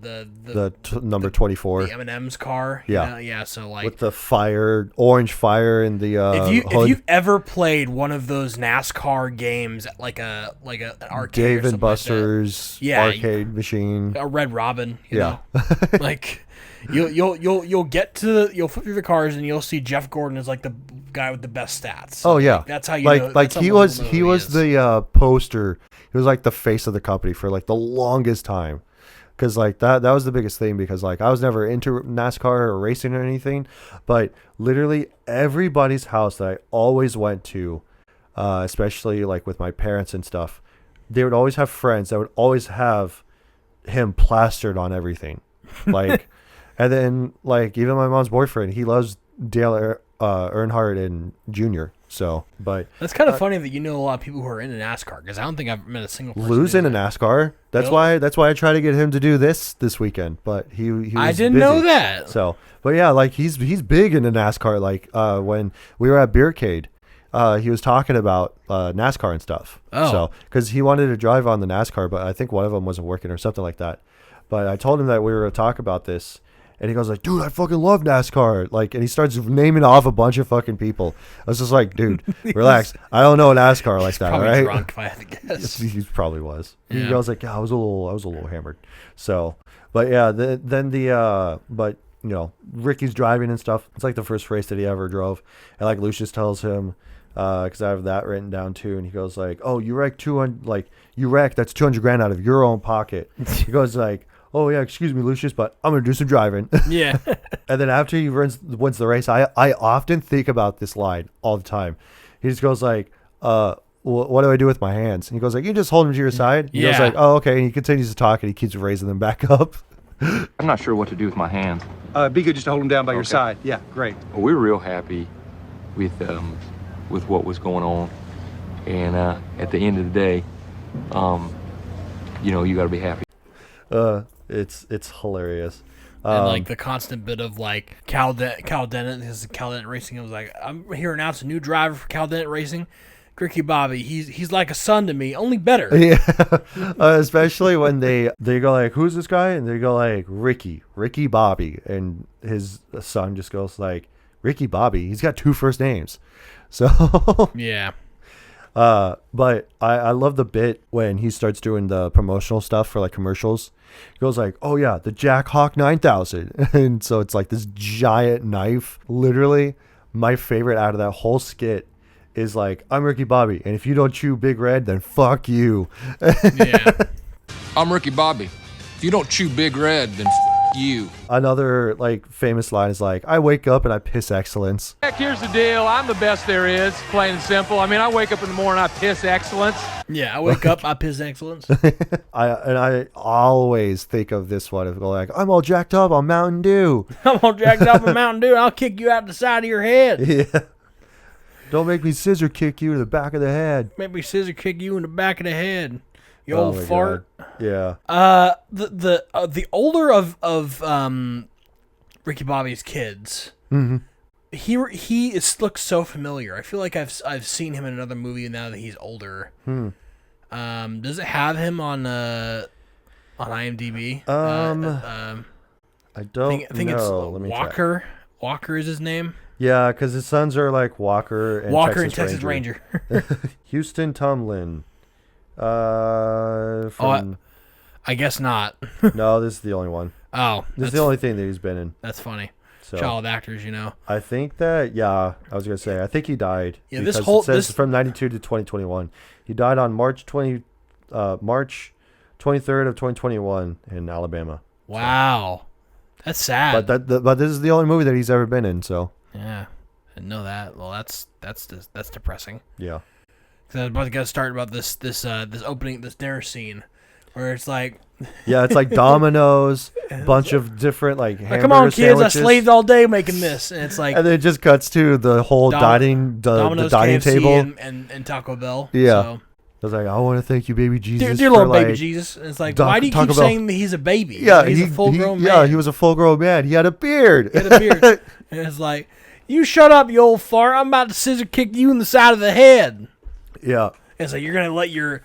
number 24. The M&M's car. Yeah. You know? Yeah. So like with the orange fire in the if you've ever played one of those NASCAR games like an arcade, Dave or and Buster's arcade machine, a Red Robin. You know? Like you'll flip through the cars and you'll see Jeff Gordon as like the guy with the best stats. So, oh yeah, like, that's how you like know. Like he was the poster. He was like the face of the company for like the longest time, because like that was the biggest thing. Because like I was never into NASCAR or racing or anything, but literally everybody's house that I always went to, especially like with my parents and stuff, they would always have friends that would always have him plastered on everything, like. And then, like, even my mom's boyfriend, he loves Dale Earnhardt and Jr. So, but that's kind of funny that you know a lot of people who are into NASCAR, because I don't think I've met a single person losing in NASCAR. That's why I try to get him to do this weekend. But he was I didn't busy. know that. So, but yeah, like he's big into NASCAR. Like when we were at Beercade, he was talking about NASCAR and stuff. Oh, so because he wanted to drive on the NASCAR, but I think one of them wasn't working or something like that. But I told him that we were going to talk about this. And he goes like, dude, I fucking love NASCAR. Like, and he starts naming off a bunch of fucking people. I was just like, dude, relax. I don't know NASCAR like that, probably right? Drunk, if I had to guess. He probably was. Yeah. He goes like, yeah, I was a little hammered. So, but yeah, but you know, Ricky's driving and stuff. It's like the first race that he ever drove, and like Lucius tells him, because I have that written down too, and he goes like, oh, you wrecked that's $200,000 out of your own pocket. He goes like, oh yeah, excuse me, Lucius, but I'm gonna do some driving. Yeah. And then after he wins the race, I often think about this line all the time. He just goes like, what do I do with my hands? And he goes like, you just hold them to your side. He goes like, oh okay, and he continues to talk and he keeps raising them back up. I'm not sure what to do with my hands. Be good just to hold them down by your side. Yeah, great. Well, we were real happy with what was going on, and at the end of the day, you know, you got to be happy. It's hilarious. And like the constant bit of like Cal Dennett, this is Cal Dennett Racing. It was like, I'm here to announce a new driver for Cal Dennett Racing, Ricky Bobby. He's like a son to me, only better. Yeah, especially when they go like, who's this guy? And they go like, Ricky Bobby, and his son just goes like, Ricky Bobby. He's got 2 first names, so yeah. But I love the bit when he starts doing the promotional stuff for like commercials. He goes like, oh yeah, the Jack Hawk 9000. And so it's like this giant knife. Literally, my favorite out of that whole skit is like, I'm Ricky Bobby, and if you don't chew Big Red, then fuck you. Yeah. I'm Ricky Bobby. If you don't chew Big Red, then you. Another like famous line is like, I wake up and I piss excellence. Heck, here's the deal. I'm the best there is, plain and simple. I mean, I wake up in the morning, I piss excellence. Yeah, I wake up, I piss excellence. I always think of this one of like, I'm all jacked up on Mountain Dew. I'm all jacked up on Mountain Dew, and I'll kick you out the side of your head. Yeah. Don't make me scissor kick you in the back of the head. Make me scissor kick you in the back of the head. You old fart. God. Yeah. The older of Ricky Bobby's kids. Mm-hmm. He looks so familiar. I feel like I've seen him in another movie now that he's older. Does it have him on IMDb? I don't I think know. it's Let me Walker. check. Walker is his name. Yeah, because his sons are like Walker and Texas Ranger. Houston Tomlin. I guess not. No, this is the only one. Oh, this is the only thing that he's been in. That's funny. So, child actors, you know. I think that I was gonna say I think he died. Yeah, because it says from 92 to 2021. He died on March 23rd of 2021 in Alabama. Wow, that's sad. But this is the only movie that he's ever been in. So yeah, I didn't know that. Well, that's depressing. Yeah. Because I was about to get started about this opening, this dinner scene. where it's like. Yeah, it's like Domino's, bunch of different like hamburger come on, kids! sandwiches. I slaved all day making this, and it's like. And then it just cuts to the whole dining Domino's, dining KFC, table and Taco Bell. Yeah, so. I was like, I want to thank you, baby Jesus, dear for little baby like, Jesus. And it's like, why do you keep saying that he's a baby? Yeah, he's a full grown man. Yeah, he was a full grown man. He had a beard. And it's like, you shut up, you old fart! I'm about to scissor kick you in the side of the head. Yeah. And it's like, you're gonna let your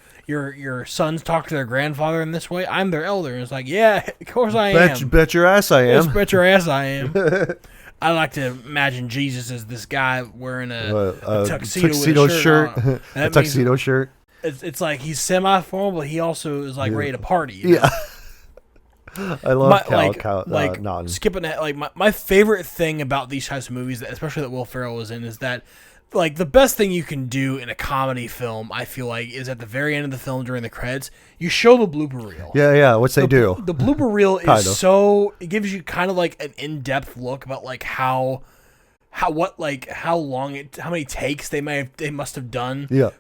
sons talk to their grandfather in this way? I'm their elder. And it's like, yeah, of course I am. Bet your ass I am. Yes, bet your ass I am. I like to imagine Jesus as this guy wearing a tuxedo shirt. A tuxedo shirt. It's like he's semi-formal, but he also is like ready to party. Yeah. I love Naughton. Skipping that, like my favorite thing about these types of movies, especially that Will Ferrell was in, is that like the best thing you can do in a comedy film, I feel like, is at the very end of the film during the credits, you show the blooper reel. Yeah, what's they do? The blooper reel is so it gives you kind of like an in-depth look about like how many takes they must have done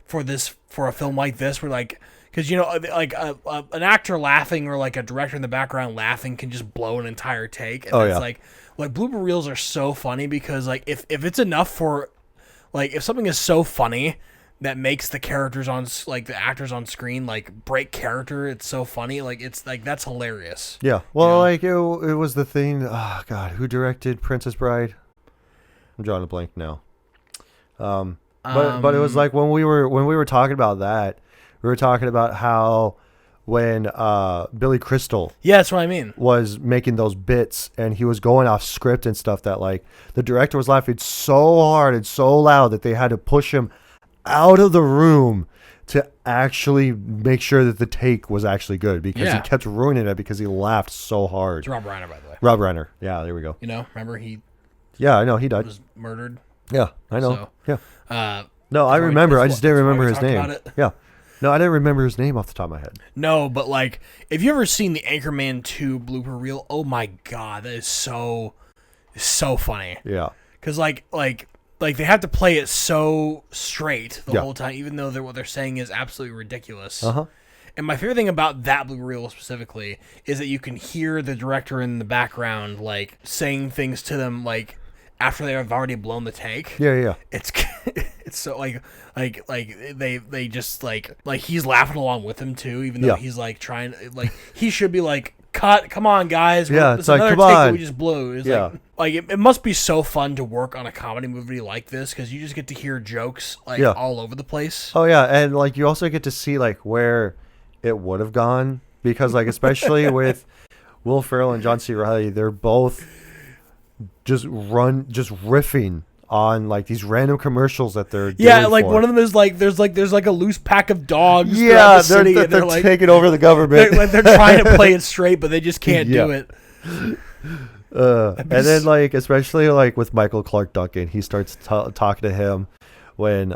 for a film like this, where like, because like an actor laughing or like a director in the background laughing can just blow an entire take, and it's like blooper reels are so funny because like if it's enough for like if something is so funny that makes the characters on like the actors on screen like break character, it's so funny, like it's like that's hilarious. Yeah, well, like it was the thing. Oh God, who directed Princess Bride? I'm drawing a blank now. But it was like when we were talking about that, we were talking about how when Billy Crystal, that's what I mean, was making those bits and he was going off script and stuff, that like the director was laughing so hard and so loud that they had to push him out of the room to actually make sure that the take was actually good, because he kept ruining it because he laughed so hard. It's Rob Reiner, by the way. Rob Reiner. Yeah, there we go. Remember he. Yeah, I know he died. Was murdered. Yeah, I know. So, yeah. No, I remember. I just didn't remember his name. Yeah. No, I didn't remember his name off the top of my head. No, but like, if you ever seen the Anchorman 2 blooper reel, oh my God, that is so funny. Yeah. Because like they have to play it so straight the whole time, even though what they're saying is absolutely ridiculous. Uh-huh. And my favorite thing about that blooper reel specifically is that you can hear the director in the background like saying things to them like after they have already blown the take. Yeah. It's so like they just like he's laughing along with him too, even though he's like trying, like he should be like, cut, come on guys. Yeah, it's like, come take on. We just blew. It's like it must be so fun to work on a comedy movie like this, because you just get to hear jokes like all over the place. Oh yeah, and like you also get to see like where it would have gone, because like especially with Will Ferrell and John C. Reilly, they're both just riffing on like these random commercials that they're doing like for. One of them is like there's like a loose pack of dogs. Yeah, the city, they're like, taking over the government. They're trying to play it straight, but they just can't do it. And then like especially like with Michael Clark Duncan, he starts talking to him when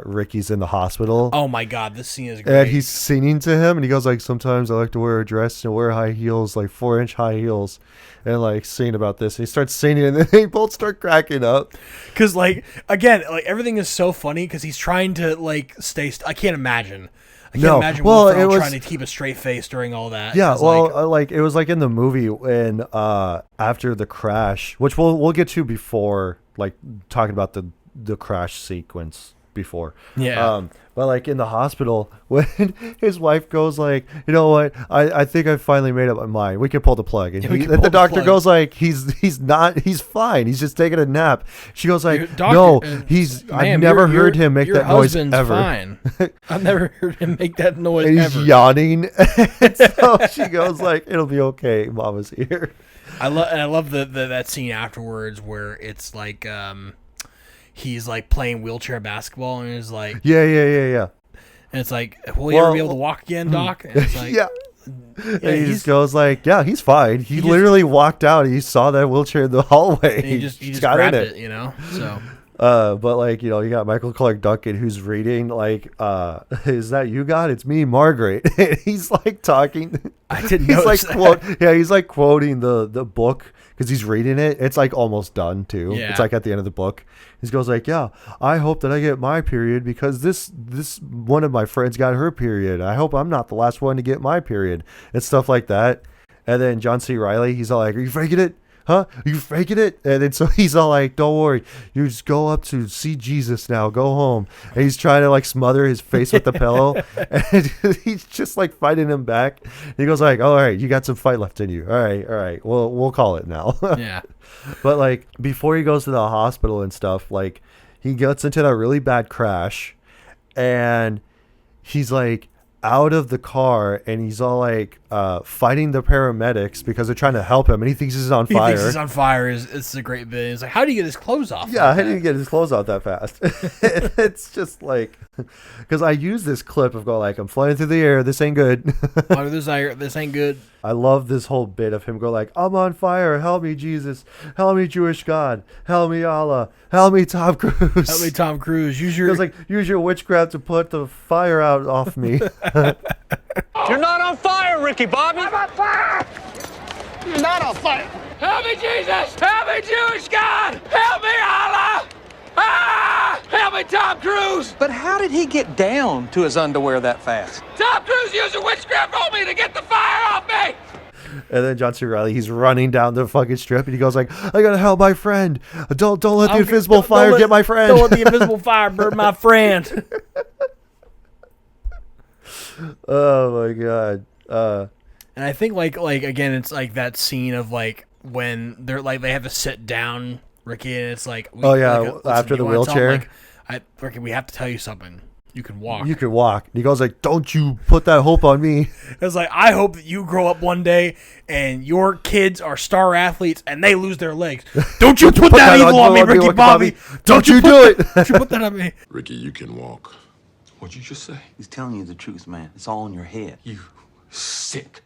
Ricky's in the hospital. Oh my God, this scene is great. And he's singing to him, and he goes like, sometimes I like to wear a dress and wear high heels, like 4-inch high heels, and like sing about this. And he starts singing, and then they both start cracking up. Because like again, like everything is so funny because he's trying to like stay. I can't imagine. Imagine Will Ferrell trying to keep a straight face during all that. Yeah, well, like it was like in the movie when after the crash, which we'll get to before, like talking about the crash sequence before. Yeah. But like in the hospital, when his wife goes like, you know what, I think I finally made up my mind. We can pull the plug. And the doctor goes like, he's fine. He's just taking a nap. She goes like, no, I've never heard him make that noise ever. Fine. I've never heard him make that noise and ever. He's yawning. So she goes like, it'll be okay. Mama's here. I love that scene afterwards where it's like, he's like playing wheelchair basketball and is like, yeah. And it's like, will you ever be able to walk again, Doc? And it's like, and he just goes like, yeah, he's fine. He literally walked out. He saw that wheelchair in the hallway. And he just grabbed it, you know. So But like, you know, you got Michael Clark Duncan who's reading like, is that you, God? It's me, Margaret. He's like talking. I didn't he's like that. he's like quoting the book because he's reading it. It's like almost done too. Yeah. It's like at the end of the book. He goes like, yeah, I hope that I get my period because this one of my friends got her period. I hope I'm not the last one to get my period and stuff like that. And then John C. Reilly, he's all like, are you faking it? Huh? Are you faking it? And then so he's all like, don't worry. You just go up to see Jesus now. Go home. And he's trying to like smother his face with the pillow. And he's just like fighting him back. And he goes like, all right, you got some fight left in you. All right. We'll call it now. Yeah. But like before he goes to the hospital and stuff, like he gets into that really bad crash and he's like out of the car and he's all like fighting the paramedics because they're trying to help him and he thinks he's on fire. He thinks he's on fire. It's a great bit. He's like, how do you get his clothes off? Yeah, how do you get his clothes off that fast? It's just like, because I use this clip of going like, I'm flying through the air. This ain't good. This ain't good. I love this whole bit of him go like, I'm on fire. Help me, Jesus. Help me, Jewish God. Help me, Allah. Help me, Tom Cruise. Help me, Tom Cruise. Use your witchcraft to put the fire out off me. You're not on fire, Ricky Bobby. I'm on fire! You're not on fire. Help me, Jesus! Help me, Jewish God! Help me, Allah! Ah! Help me, Tom Cruise! But how did he get down to his underwear that fast? Tom Cruise using witchcraft on me to get the fire off me! And then John C. Reilly, he's running down the fucking strip and he goes like, I gotta help my friend. Don't let the invisible fire get my friend. Don't let the invisible fire burn my friend. Oh my God. And I think like again, it's like that scene of like when they're like they have to sit down, Ricky, and it's like, after the wheelchair. Ricky, we have to tell you something. You can walk. You can walk. And he goes like, don't you put that hope on me. It's like, I hope that you grow up one day and your kids are star athletes and they lose their legs. Don't you put that evil on me, Ricky Bobby. Don't you do it. Don't you put that on me. Ricky, you can walk. What'd you just say? He's telling you the truth, man. It's all in your head. You sick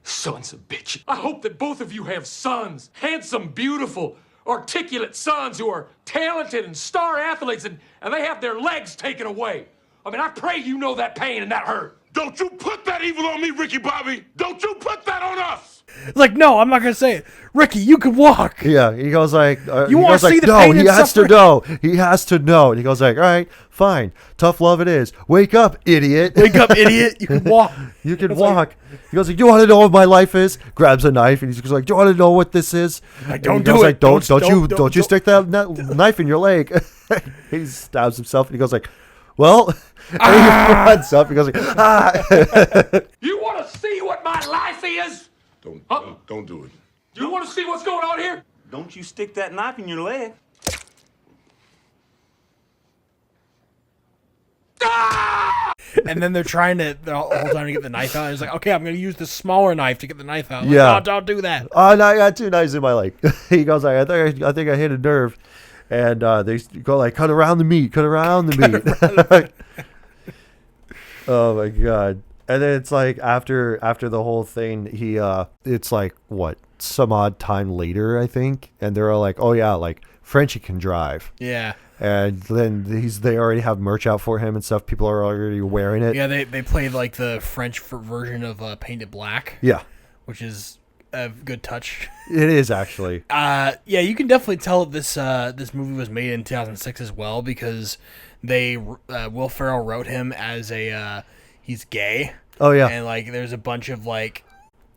sons of bitches. I hope that both of you have sons, handsome, beautiful, articulate sons who are talented and star athletes and they have their legs taken away. I mean, I pray you know that pain and that hurt. Don't you put that evil on me, Ricky Bobby. Don't you put that on us. It's like, no, I'm not going to say it. Ricky, you can walk. Yeah, he goes like, you want to see the no, pain he and has suffering? to know. He has to know. And he goes like, all right, fine. Tough love it is. Wake up, idiot. Wake up, idiot. You can walk. You can walk. He goes like, you want to know what my life is? Grabs a knife and he's just like, do you want to know what this is? Like, don't do it. Like, don't you stick that knife in your leg. He stabs himself and he goes like, well, and he runs up. He goes like, You want to see what my life is? Don't do it. You want to see what's going on here? Don't you stick that knife in your leg. And then they're trying to the whole time to get the knife out. And he's like, okay, I'm going to use the smaller knife to get the knife out. Like, yeah. No, don't do that. Oh, no, I got two knives in my leg. He goes like, I think I hit a nerve. And they go like, cut around the meat. Oh my God. And then it's like after the whole thing, it's like what, some odd time later, I think. And they're all like, oh yeah, like Frenchie can drive. Yeah. And then they already have merch out for him and stuff. People are already wearing it. Yeah, they played like the French version of Paint It Black. Yeah. Which is a good touch. It is actually. Yeah, you can definitely tell this movie was made in 2006 as well because Will Ferrell wrote him as he's gay. Oh yeah. And like there's a bunch of like,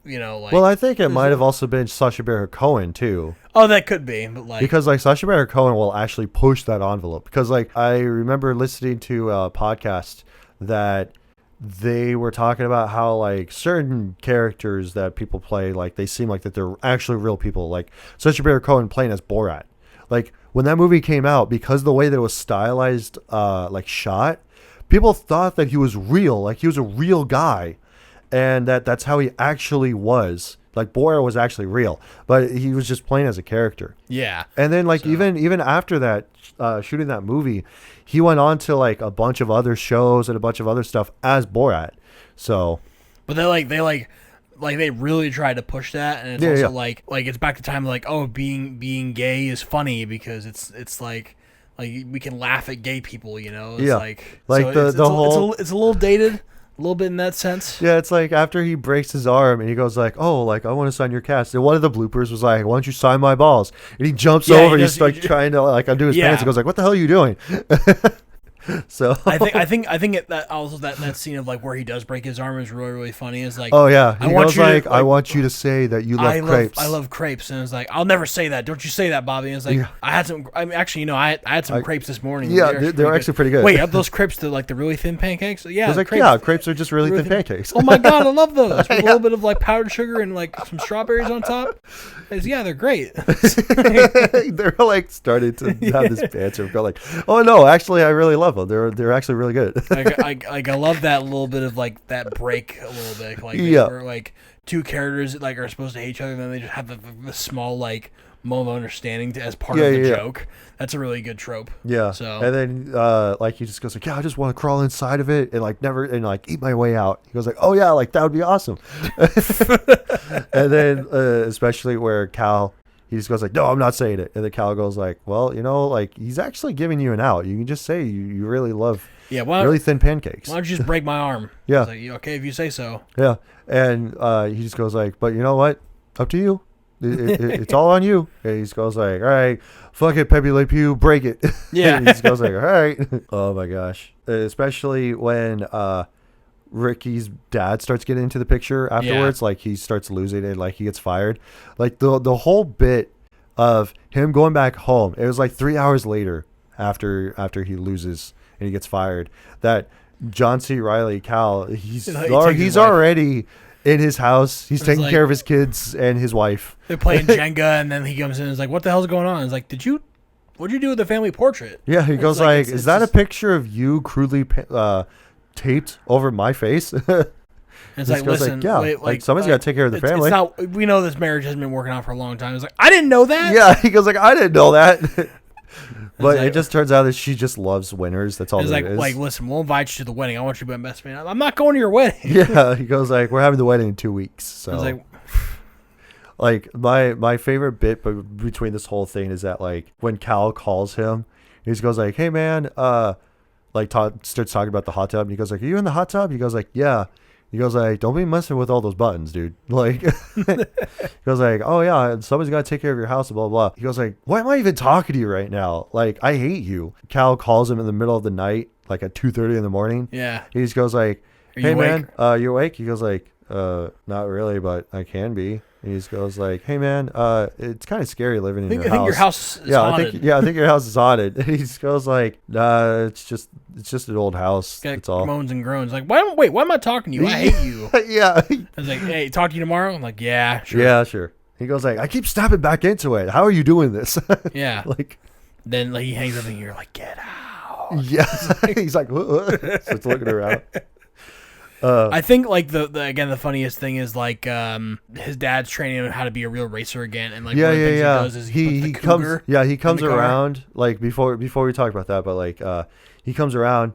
like. Well, I think it might have also been Sacha Baron Cohen too. Oh, that could be, but like because like Sacha Baron Cohen will actually push that envelope because like I remember listening to a podcast that they were talking about how like certain characters that people play, like they seem like that they're actually real people, like Sacha Baron Cohen playing as Borat. Like when that movie came out, because the way that it was stylized, like shot, people thought that he was real, like he was a real guy, and that's how he actually was. Like Borat was actually real, but he was just playing as a character. Yeah. And then like even after that, shooting that movie, he went on to like a bunch of other shows and a bunch of other stuff as Borat. So, but they really tried to push that, and it's also like it's back to time like, oh, being gay is funny because it's like like we can laugh at gay people, you know. It's Yeah. like The whole it's a little dated, a little bit in that sense. Yeah, it's like after he breaks his arm and he goes like, "Oh, like I want to sign your cast." And one of the bloopers was like, "Why don't you sign my balls?" And he jumps over. He's like trying to like undo his pants. He goes like, "What the hell are you doing?" So I think that scene of like where he does break his arm is really, really funny. Is like, oh yeah, he goes like, to, "I want you to say that you love crepes." I love crepes, and it's like, I'll never say that. Don't you say that, Bobby? And it's like, I had some. I mean, actually, I had some crepes this morning. Yeah, they're actually pretty good. Wait, are those crepes the really thin pancakes? Yeah, like crepes are just really thin pancakes. Oh my god, I love those with a little bit of like powdered sugar and like some strawberries on top. Yeah, they're great. They're like starting to have this banter. Go like, "Oh no, actually, I really love them. They're actually really good." I love that little bit of like that break a little bit, like where like two characters like are supposed to hate each other, and then they just have the small like moment of understanding as part of the joke. That's a really good trope. Yeah. So and then like he just goes like, "Yeah, I just want to crawl inside of it and like never and like eat my way out." He goes like, "Oh yeah, like that would be awesome." And then especially where Cal. He just goes like, "No, I'm not saying it." And then Cal goes like, "Well, like he's actually giving you an out. You can just say you really love really thin pancakes. Why don't you just break my arm?" Yeah. Like, okay, if you say so. Yeah. And he just goes like, "But you know what? Up to you. It's all on you." And he just goes like, "All right, fuck it, Pepe Le Pew, break it." Yeah. And he just goes like, "All right." Oh my gosh. Especially when Ricky's dad starts getting into the picture afterwards, like he starts losing it, like he gets fired. Like the whole bit of him going back home, it was like 3 hours later after he loses and he gets fired, that John C. Reilly, Cal, he's already in his house. He's taking care of his kids and his wife. They're playing Jenga, and then he comes in and is like, "What the hell's going on?" It's like, what'd you do with the family portrait? Yeah, he goes like, "Is that a picture of you crudely taped over my face?" It's like, listen, like somebody's got to take care of the family. It's not, we know this marriage hasn't been working out for a long time. It's like, I didn't know that. Yeah, he goes like, "I didn't know that." But it just turns out that she just loves winners. That's all it is. Like, listen, we'll invite you to the wedding. I want you to be my best man. I'm not going to your wedding. Yeah, he goes like, "We're having the wedding in 2 weeks." So, like my favorite bit between this whole thing is that like when Cal calls him, he just goes like, "Hey man," like starts talking about the hot tub, and he goes like, "Are you in the hot tub?" He goes like, "Yeah." He goes like, "Don't be messing with all those buttons, dude." Like, he goes like, "Oh yeah, somebody's got to take care of your house," blah, blah, blah. He goes like, "Why am I even talking to you right now? Like, I hate you." Cal calls him in the middle of the night, like at 2:30 in the morning. Yeah. He just goes like, "Hey man, you awake?" He goes like, "Not really, but I can be." And he just goes like, "Hey man, it's kind of scary living in your house." I think your house is haunted. I think your house is haunted. And he just goes like, "Nah, it's just an old house. That's all." Moans and groans. Like, why am I talking to you? I hate you. Yeah. I was like, "Hey, talk to you tomorrow." I'm like, "Yeah, sure." Yeah, sure. He goes like, "I keep snapping back into it. How are you doing this?" Yeah. Like, then like he hangs up and you're like, "Get out." Yeah. He's like, starts looking around. I think like the funniest thing is like his dad's training him how to be a real racer again, and like one of the things he does is he comes around like before we talk about that, but like he comes around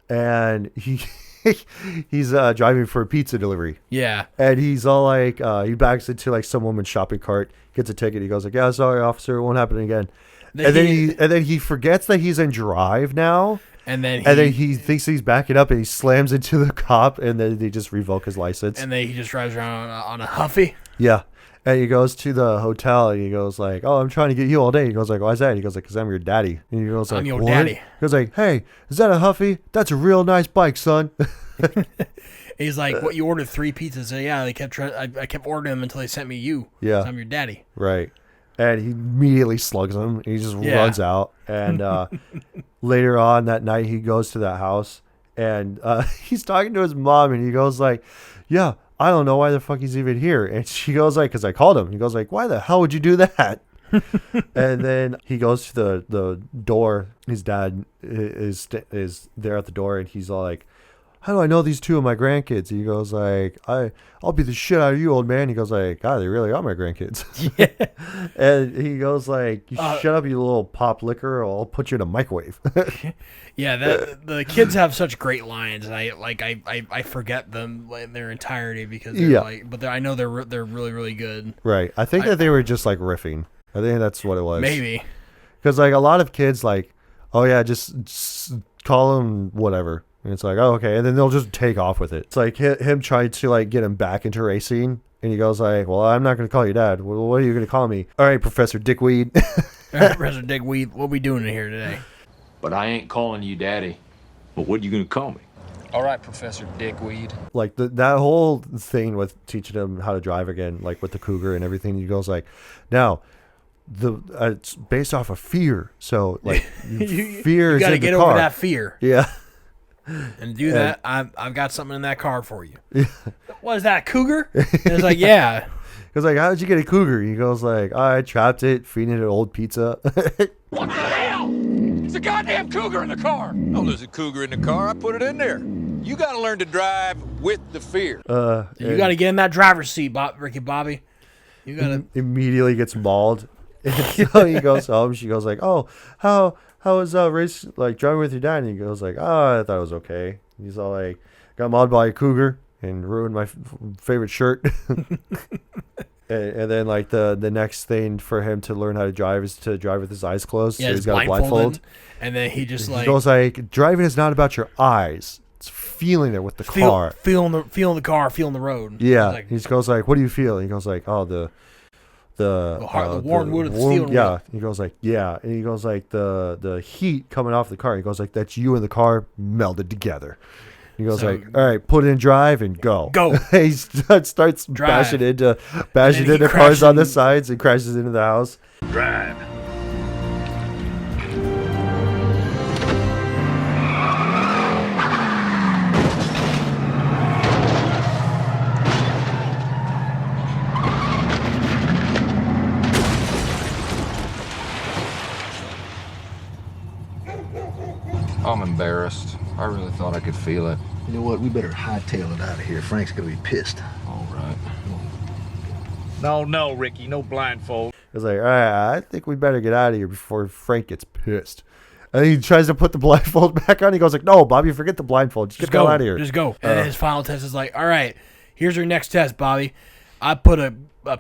and he's driving for a pizza delivery. Yeah, and he's all like he backs into like some woman's shopping cart, gets a ticket. He goes like, "Yeah, sorry, officer, it won't happen again." And then he forgets that he's in drive now. And then he thinks he's backing up and he slams into the cop, and then they just revoke his license. And then he just drives around on a Huffy. Yeah. And he goes to the hotel and he goes like, "Oh, I'm trying to get you all day." He goes like, "Why is that?" He goes like, "Because I'm your daddy." And he goes like, "I'm your what?" daddy. He goes like, "Hey, is that a Huffy? That's a real nice bike, son." He's like, "What, you ordered 3 pizzas?" So, yeah, I kept ordering them until they sent me you. Yeah. I'm your daddy. Right. And he immediately slugs him. And he just runs out. And later on that night, he goes to that house and he's talking to his mom, and he goes like, "Yeah, I don't know why the fuck he's even here." And she goes like, "Because I called him." He goes like, "Why the hell would you do that?" And then he goes to the door. His dad is there at the door, and he's all like, "How do I know these 2 of my grandkids?" He goes like, I'll be the shit out of you, old man." He goes like, "God, they really are my grandkids." Yeah. And he goes like, "You shut up, you little pop liquor, or I'll put you in a microwave." Yeah, the kids have such great lines, and I forget them in their entirety because they're but I know they're really, really good. Right. I think that they were just like riffing. I think that's what it was. Maybe. Because like a lot of kids like oh yeah, just call him whatever. And it's like, oh, okay. And then they'll just take off with it. It's like him trying to like get him back into racing. And he goes like, well, I'm not going to call you Dad. Well, what are you going to call me? All right, Professor Dickweed. All right, Professor Dickweed, what we doing in here today? But I ain't calling you Daddy. But what are you gonna call me? All right, Professor Dickweed. Like that whole thing with teaching him how to drive again, like with the Cougar and everything. He goes like, now, it's based off of fear. So like, fear you is got to in get the over car. that fear. Yeah. And do that. I've got something in that car for you. What is that, a cougar? And it's like, yeah. He goes like, how did you get a cougar? He goes like, I trapped it, feeding it old pizza. What the hell? It's a goddamn cougar in the car. Oh, there's a cougar in the car. I put it in there. You got to learn to drive with the fear. You got to get in that driver's seat, Ricky Bobby. You got to immediately gets mauled. So he goes home. She goes like, oh, how was race like driving with your dad? And he goes like, oh, I thought it was okay. He's all like, got mauled by a cougar and ruined my favorite shirt. And then like the next thing for him to learn how to drive is to drive with his eyes closed. Yeah, so he's got a blindfold. And then he just he goes like, driving is not about your eyes. It's feeling it with the car. Feeling the car, feeling the road. Yeah. Like, he goes like, what do you feel? And he goes like, oh, the worn wood of the steering yeah. wheel. He goes like, yeah. And he goes like, the heat coming off the car. He goes like, that's you and the car melded together. He goes like, all right, put it in drive and go. Go. He starts bashing into cars on the sides and crashes into the house. Drive. I'm embarrassed. I really thought I could feel it. You know what? We better hightail it out of here. Frank's gonna be pissed. All right. No, Ricky, no blindfold. He was like, all right, I think we better get out of here before Frank gets pissed. And he tries to put the blindfold back on. He goes like, no, Bobby, forget the blindfold. Just get the hell out of here. Just go. And his final test is like, all right, here's your next test, Bobby. I put a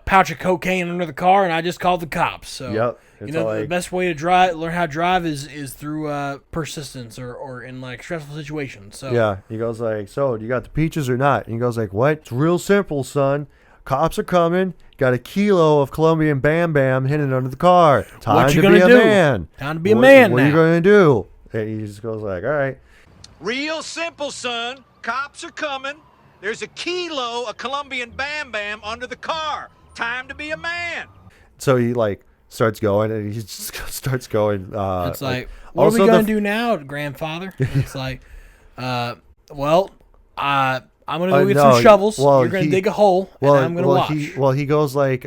pouch of cocaine under the car, and I just called the cops. So, yep. You know, the best way to learn how to drive is through persistence or in like stressful situations. So yeah, he goes like, so do you got the peaches or not? And he goes like, what? It's real simple, son. Cops are coming. Got a kilo of Colombian Bam Bam hidden under the car. Time to be a man. Time to be a man. What are you going to do? And he just goes like, all right. Real simple, son. Cops are coming. There's a kilo of Colombian Bam Bam under the car. Time to be a man. So he like starts going, and he just starts going. It's like what are we going to do now, grandfather? It's like, well, I'm going to go get some shovels. Well, you're going to dig a hole, and I'm going to watch. He goes like,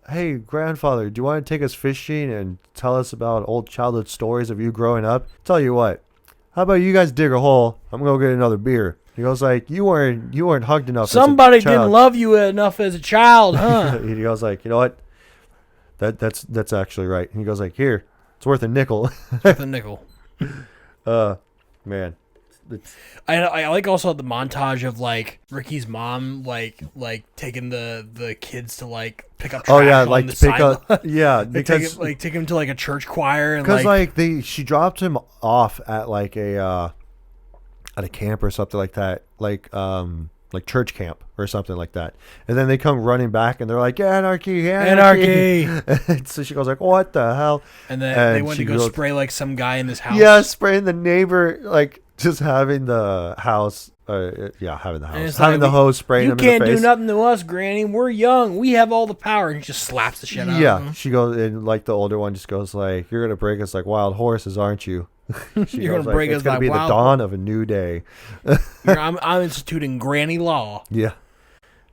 hey, grandfather, do you want to take us fishing and tell us about old childhood stories of you growing up? Tell you what, how about you guys dig a hole? I'm going to go get another beer. He goes like, you weren't hugged enough. Somebody didn't love you enough as a child, huh? He goes like, you know what? That's actually right. And he goes like, here, it's worth a nickel. It's worth a nickel. Man. I like also the montage of like Ricky's mom like taking the kids to like pick up trash. Oh yeah, on like the to pick up. sidewalk. Yeah, because take him to like a church choir and because like she dropped him off at like a at a camp or something like that, like church camp or something like that, and then they come running back and they're like, anarchy. And so she goes like, what the hell? And then they went to go spray like some guy in this house. Yeah, spraying the neighbor, like just having the house. Having the hose spraying him in the face. You can't do nothing to us, Granny. We're young. We have all the power. And he just slaps the shit out of him. She goes, and like the older one just goes like, you're gonna break us like wild horses, aren't you? You're gonna break us. It's gonna be the dawn of a new day. I'm instituting Granny Law. Yeah,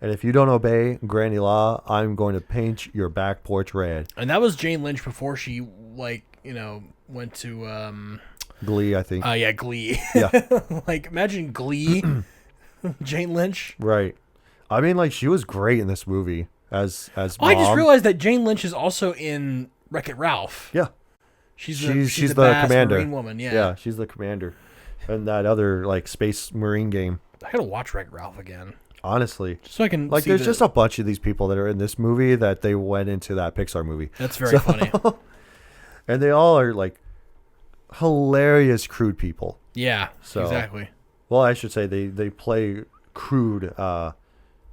and if you don't obey Granny Law, I'm going to paint your back porch red. And that was Jane Lynch before she went to Glee, I think. Yeah, Glee. Yeah. Like imagine Glee, Jane Lynch. Right. I mean, like she was great in this movie as Mom. I just realized that Jane Lynch is also in Wreck-It Ralph. Yeah. She's the badass commander. Marine woman. Yeah. Yeah, she's the commander. And that other like space marine game. I gotta watch Wreck-It Ralph again. Honestly, just so I can. Like, there's just a bunch of these people that are in this movie that they went into that Pixar movie. That's very funny. And they all are like hilarious crude people. Yeah, so, exactly. Well, I should say they play crude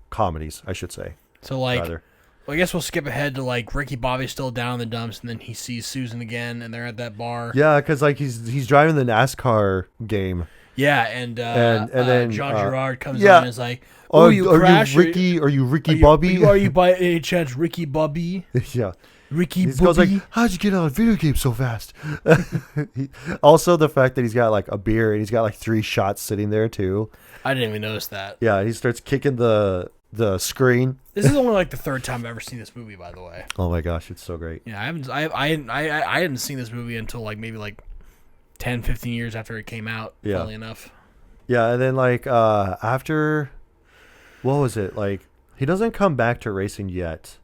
comedies, I should say. So, like, rather. Well, I guess we'll skip ahead to, like, Ricky Bobby's still down in the dumps, and then he sees Susan again, and they're at that bar. Yeah, because, like, he's driving the NASCAR game. Yeah, and then John Girard comes on and is like, "Oh, you are crash? you Ricky Bobby? Are you by any chance Ricky Bobby?" Yeah. Ricky Bobby. Goes like, "How'd you get on a video game so fast?" Also, the fact that he's got, like, a beer, and he's got, like, 3 shots sitting there, too. I didn't even notice that. Yeah, he starts kicking the screen. This is only, like, the 3rd time I've ever seen this movie, by the way. Oh, my gosh, it's so great. Yeah, I hadn't seen this movie until, like, maybe, like, 10, 15 years after it came out, funnily enough. Yeah, and then, like, after, what was it? Like, he doesn't come back to racing yet,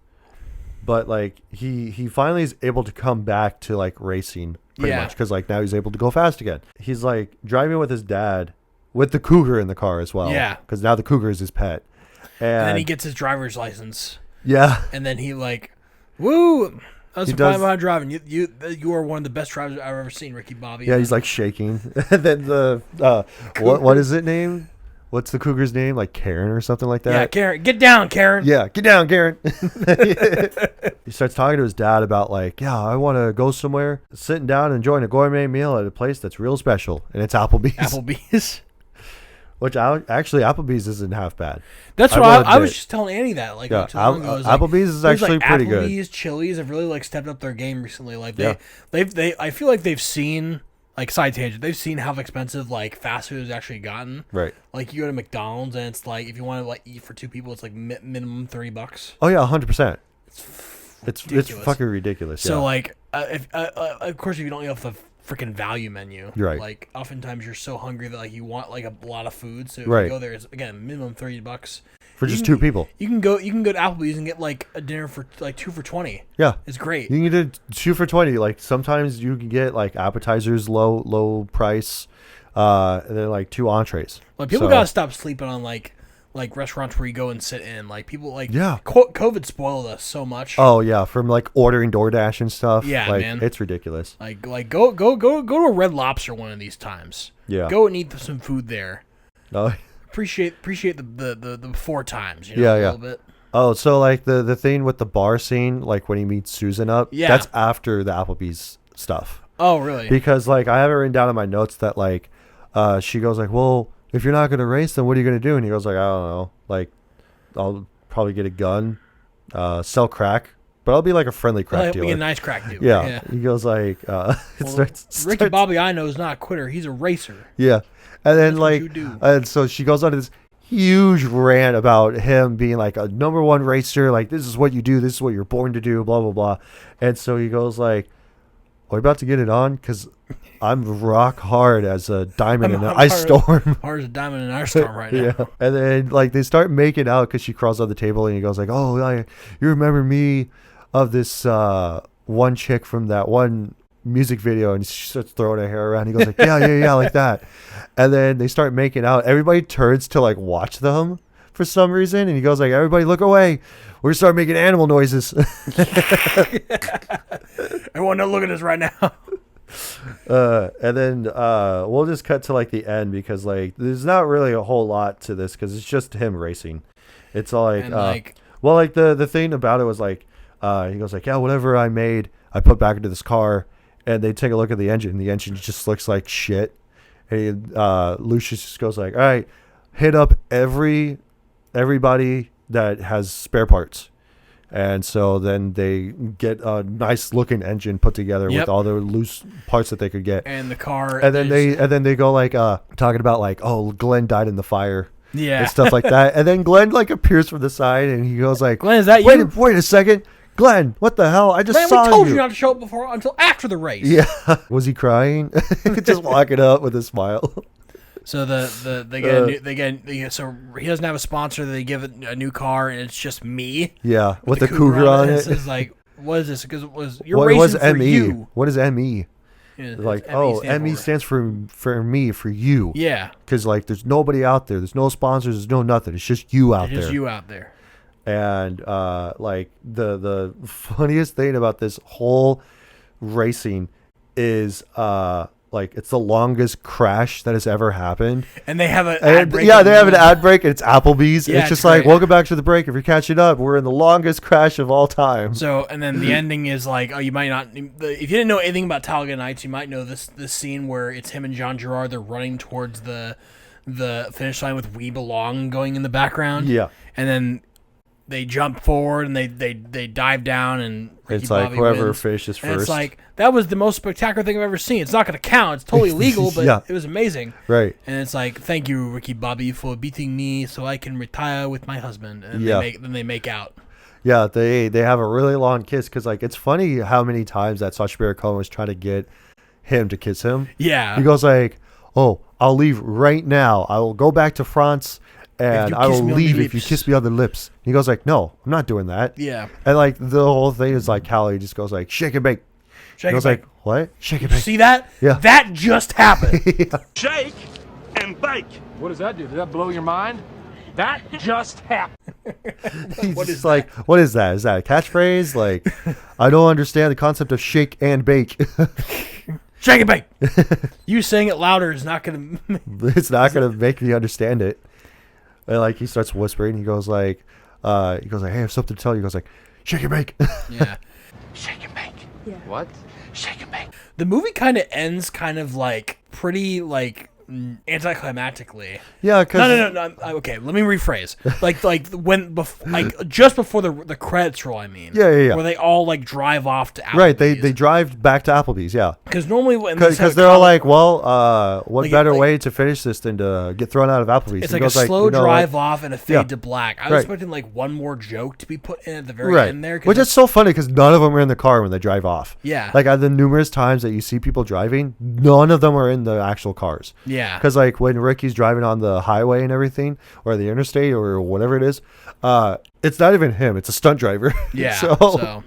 but, like, he finally is able to come back to, like, racing pretty much, because, like, now he's able to go fast again. He's, like, driving with his dad with the Cougar in the car as well. Yeah. Because now the Cougar is his pet. And then he gets his driver's license. Yeah. And then he, like, woo! I was flying behind driving. You are one of the best drivers I've ever seen, Ricky Bobby. Yeah, he's like shaking. And then the what is it named? What's the Cougar's name? Like Karen or something like that? Yeah, Karen. Get down, Karen. Yeah, get down, Karen. He starts talking to his dad about, like, yeah, I want to go somewhere, sitting down and enjoying a gourmet meal at a place that's real special, and it's Applebee's. Applebee's. Which actually Applebee's isn't half bad. That's what I was just telling Annie that. Like, yeah, not too long ago. Applebee's is actually pretty good. Applebee's, Chili's have really, like, stepped up their game recently. Like, they I feel like they've seen, like, side tangent, they've seen how expensive, like, fast food has actually gotten. Right. Like, you go to McDonald's and it's like, if you want to, like, eat for 2 people, it's like minimum $30. Oh yeah, 100%. It's ridiculous. fucking ridiculous. So, yeah. like, if of course, if you don't eat off the freaking value menu, right? Like, oftentimes you're so hungry that, like, you want, like, a lot of food. So if right. you go there, it's again minimum $30 for just 2 people. You can go to Applebee's and get, like, a dinner for, like, 2 for $20. Yeah, it's great. You can get 2 for $20. Like, sometimes you can get, like, appetizers low price, and then, like, 2 entrees. Like, people gotta stop sleeping on, like restaurants where you go and sit in. Like, people, like, yeah, COVID spoiled us so much. Oh yeah, from, like, ordering DoorDash and stuff. Yeah, like, man, it's ridiculous. Like go to a Red Lobster one of these times. Yeah, go and eat some food there. Oh, appreciate the 4 times. You know, yeah, a yeah. little bit. Oh, so, like, the thing with the bar scene, like, when he meets Susan up, yeah, that's after the Applebee's stuff. Oh, really? Because, like, I have it written down in my notes that, like, she goes like, well, if you're not going to race, then what are you going to do? And he goes like, I don't know. Like, I'll probably get a gun, sell crack, but I'll be like a friendly crack dealer. Be a nice crack dealer. Yeah. He goes like, Ricky Bobby I know is not a quitter. He's a racer. Yeah. And then, that's like, and so she goes on to this huge rant about him being like a #1 racer. Like, this is what you do. This is what you're born to do, blah, blah, blah. And so he goes like, are we about to get it on? Because I'm rock hard as a diamond in an ice storm. Hard as a diamond in an ice storm right now. Yeah. And then, like, they start making out because she crawls on the table and he goes like, oh, you remember me of this one chick from that one music video? And she starts throwing her hair around. He goes like, yeah, like that. And then they start making out. Everybody turns to, like, watch them for some reason. And he goes like, everybody look away. We're going to start making animal noises. Everyone don't look at us right now. And then we'll just cut to, like, the end because, like, there's not really a whole lot to this because it's just him racing. It's like, well, like, the thing about it was, like, he goes like, yeah, whatever I made, I put back into this car. And they take a look at the engine. The engine just looks like shit. And Lucius just goes like, all right, hit up everybody that has spare parts. And so then they get a nice looking engine put together with all the loose parts that they could get. And the car. And then they go like talking about like, oh, Glenn died in the fire. Yeah. And stuff like that. And then Glenn like appears from the side and he goes like, Glenn, is that you? Wait a second. Glenn, what the hell? I just Glenn, saw you. we told you not to show up until after the race. Yeah. Was he crying? Just walking up with a smile. So so he doesn't have a sponsor. They give it a new car, and it's just me. Yeah, with the Cougar on it. It's like, what is this? Because you're what racing was for ME? you. What is ME? Yeah, like, ME stands for me, for you. Yeah. Because like, there's nobody out there. There's no sponsors. There's no nothing. It's just you out there. Just you out there. And like the funniest thing about this whole racing is like it's the longest crash that has ever happened. And they have an ad break. Yeah, they have an ad break, and it's Applebee's. Yeah, it's just great. like, welcome back to the break. If you're catching up, we're in the longest crash of all time. So, and then the ending is like, oh, you might not. If you didn't know anything about Talladega Nights, you might know this scene where it's him and John Gerard. They're running towards the finish line with "We Belong" going in the background. Yeah, and then they jump forward and they dive down and Ricky it's like Bobby whoever wins. finishes And first. it's like that was the most spectacular thing I've ever seen. It's not going to count. It's totally legal, but Yeah. it was amazing. Right. And it's like, thank you, Ricky Bobby, for beating me so I can retire with my husband. And Yeah. they make out. Yeah, they have a really long kiss because like it's funny how many times that Sacha Baron Cohen was trying to get him to kiss him. Yeah. He goes like, "Oh, I'll leave right now. I will go back to France and I will leave if you kiss me on the lips." He goes like, "No, I'm not doing that." Yeah. And like the whole thing is like Callie just goes like, "Shake and bake." Shake he goes and bake. like, "What? Shake and You bake." see that? Yeah. That just happened. Shake and bake. What does that do? Does that blow your mind? That just happened. He's just like, "What is that? Is that a catchphrase? Like, I don't understand the concept of shake and bake." Shake and bake. You saying it louder is not going to. It's not gonna make me understand it. And like he starts whispering. He goes like, "Hey, I have something to tell you." He goes like, "Shake and bake." Yeah. Shake and bake. Yeah. What? Shake and bake. The movie kind of ends kind of like pretty like anticlimactically. Yeah, because no. Okay, let me rephrase. Like just before the credits roll. I mean. Yeah. Where they all like drive off to Applebee's. Right, they drive back to Applebee's. Yeah. Because normally because they're all like, well, what better way to finish this than to get thrown out of Applebee's? It's He like a goes slow drive off and a fade Yeah. to black. I was Right. expecting like one more joke to be put in at the very Right, end there. 'cause which is so funny because none of them are in the car when they drive off. Yeah. Like the numerous times that you see people driving, none of them are in the actual cars. Yeah. Because like when Ricky's driving on the highway and everything, or the interstate or whatever it is, it's not even him; it's a stunt driver. Yeah. so.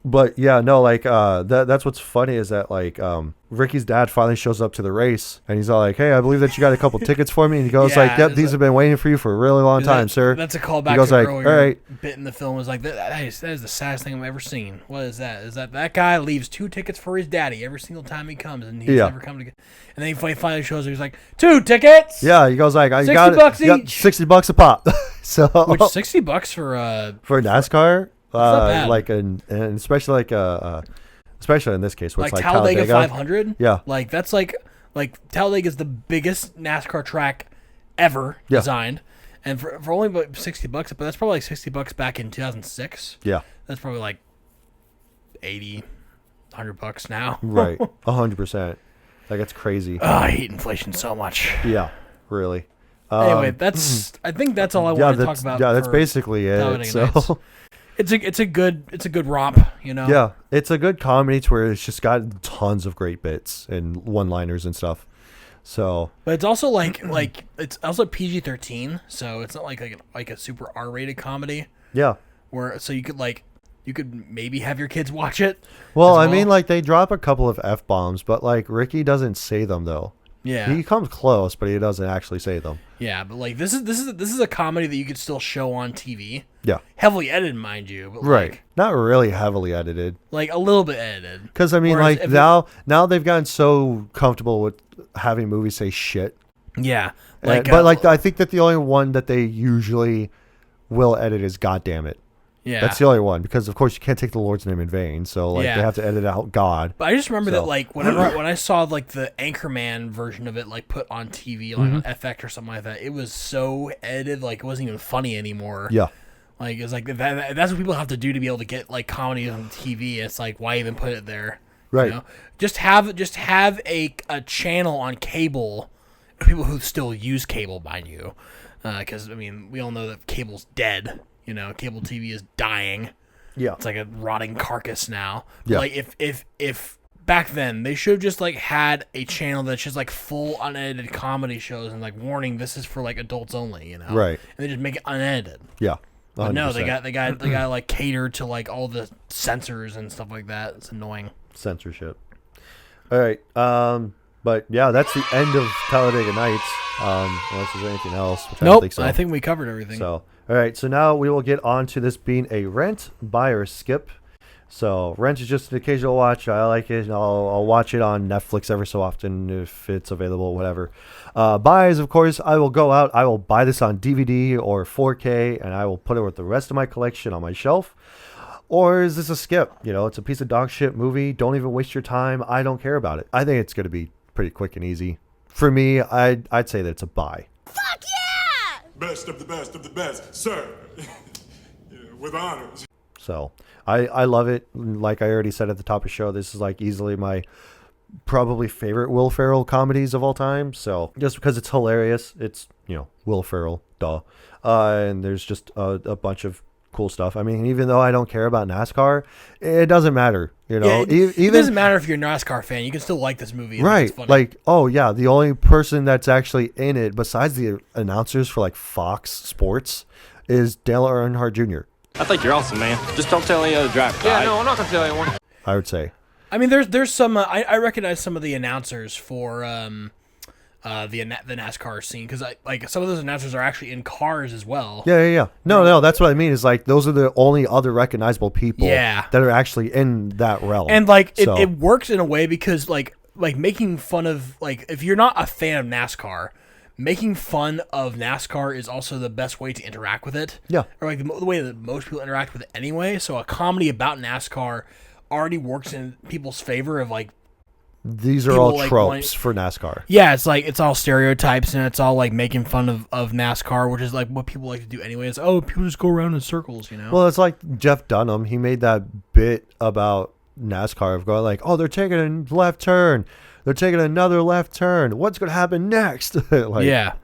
But yeah, no, like that's what's funny is that like Ricky's dad finally shows up to the race and he's all like, "Hey, I believe that you got a couple tickets for me." And he goes like, "Yep, these have been waiting for you for a really long time, sir." That's a callback He goes to like, earlier "All right." bit in the film. Was like that is the saddest thing I've ever seen. What is that? Is that guy leaves 2 tickets for his daddy every single time he comes, and he's never come to get. And then he finally shows up. He's like, 2 tickets. Yeah, he goes like, "I got $60 it. Yep, each." $60 a pop." So Which $60 for NASCAR, not bad. like and especially like especially in this case where like it's like Talladega 500. Yeah, like that's like Talladega is the biggest NASCAR track ever Yeah. designed, and for only about $60, but that's probably like $60 back in 2006. Yeah, that's probably like $100 now. right, 100%. Like it's crazy. Oh, I hate inflation so much. Yeah, really. Anyway, I think that's all I want to talk about. Yeah, that's for basically it. Talladega So Nights. It's a good romp, you know. yeah, it's a good comedy to where it's just got tons of great bits and one-liners and stuff. So, but it's also like it's also PG-13, so it's not like a super R-rated comedy. Yeah. Where so you could maybe have your kids watch it. Well, I mean, like they drop a couple of F-bombs, but like Ricky doesn't say them though. Yeah. He comes close, but he doesn't actually say them. Yeah, but like this is a comedy that you could still show on TV. Yeah. Heavily edited, mind you, but Right. like, Not really heavily edited. like a little bit edited. Because I mean, Whereas like if now they've gotten so comfortable with having movies say shit. Yeah, But like I think that the only one that they usually will edit is "Goddamn it." Yeah. That's the only one because of course you can't take the Lord's name in vain. So like Yeah. they have to edit out God. But I just remember So- that like when I saw like the Anchorman version of it like put on TV like on FX or something like that, it was so edited like it wasn't even funny anymore. Yeah. Like it's like that's what people have to do to be able to get like comedy on TV. It's like why even put it there? Right. You know? Just have a channel on cable. People who still use cable, mind you, because I mean we all know that cable's dead. You know, cable TV is dying. Yeah. It's like a rotting carcass now. Yeah. Like if back then they should have just like had a channel that's just like full unedited comedy shows and like warning this is for like adults only, you know. Right. And they just make it unedited. Yeah. 100%. But no, they got like catered to like all the censors and stuff like that. It's annoying. Censorship. All right. But yeah, that's the end of Talladega Nights. Unless there's anything else, which I don't think so. I think we covered everything. So, all right. So now we will get on to this being a rent, buy, or skip. So Wrench is just an occasional watch. I like it. I'll watch it on Netflix every so often if it's available, whatever. Buys, of course, I will go out. I will buy this on DVD or 4K, and I will put it with the rest of my collection on my shelf. Or is this a skip? It's a piece of dog shit movie. Don't even waste your time. I don't care about it. I think it's going to be pretty quick and easy. For me, I'd say that it's a buy. Fuck yeah! Best of the best, sir. With honors. So I love it. Like I already said at the top of the show, this is like easily my probably favorite Will Ferrell comedies of all time. So just because it's hilarious, it's Will Ferrell, duh. And there's just a bunch of cool stuff. I mean, even though I don't care about NASCAR, it doesn't matter. It doesn't matter if you're a NASCAR fan. You can still like this movie. Right. It's funny. Like, oh yeah, the only person that's actually in it besides the announcers for like Fox Sports is Dale Earnhardt Jr. I think you're awesome, man. Just don't tell any other driver. Yeah, no, I'm not gonna tell anyone. I would say. I mean, there's some. I recognize some of the announcers for the NASCAR scene because like some of those announcers are actually in cars as well. Yeah. No, that's what I mean. Is like those are the only other recognizable people. that are actually in that realm. And like it works in a way because like making fun of like if you're not a fan of NASCAR. Making fun of NASCAR is also the best way to interact with it. Yeah. Or like the way that most people interact with it anyway. So a comedy about NASCAR already works in people's favor of like. These are all tropes for NASCAR. Yeah, it's like it's all stereotypes and it's all like making fun of NASCAR, which is like what people like to do anyway. It's people just go around in circles, Well, it's like Jeff Dunham. He made that bit about NASCAR of going like, oh, they're taking a left turn. They're taking another left turn. What's going to happen next? Yeah.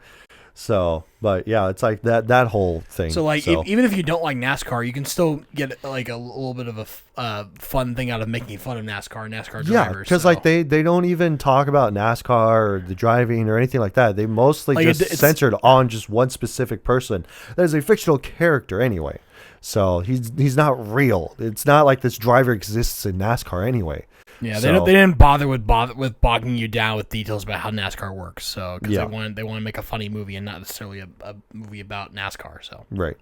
So, but yeah, it's like that whole thing. So like, even if you don't like NASCAR, you can still get like a little bit of a fun thing out of making fun of NASCAR drivers. Yeah, because like they don't even talk about NASCAR or the driving or anything like that. They mostly like just centered on just one specific person that is a fictional character anyway. So he's not real. It's not like this driver exists in NASCAR anyway. Yeah, they didn't bother with bogging you down with details about how NASCAR works. So because they want to make a funny movie and not necessarily a movie about NASCAR. So right.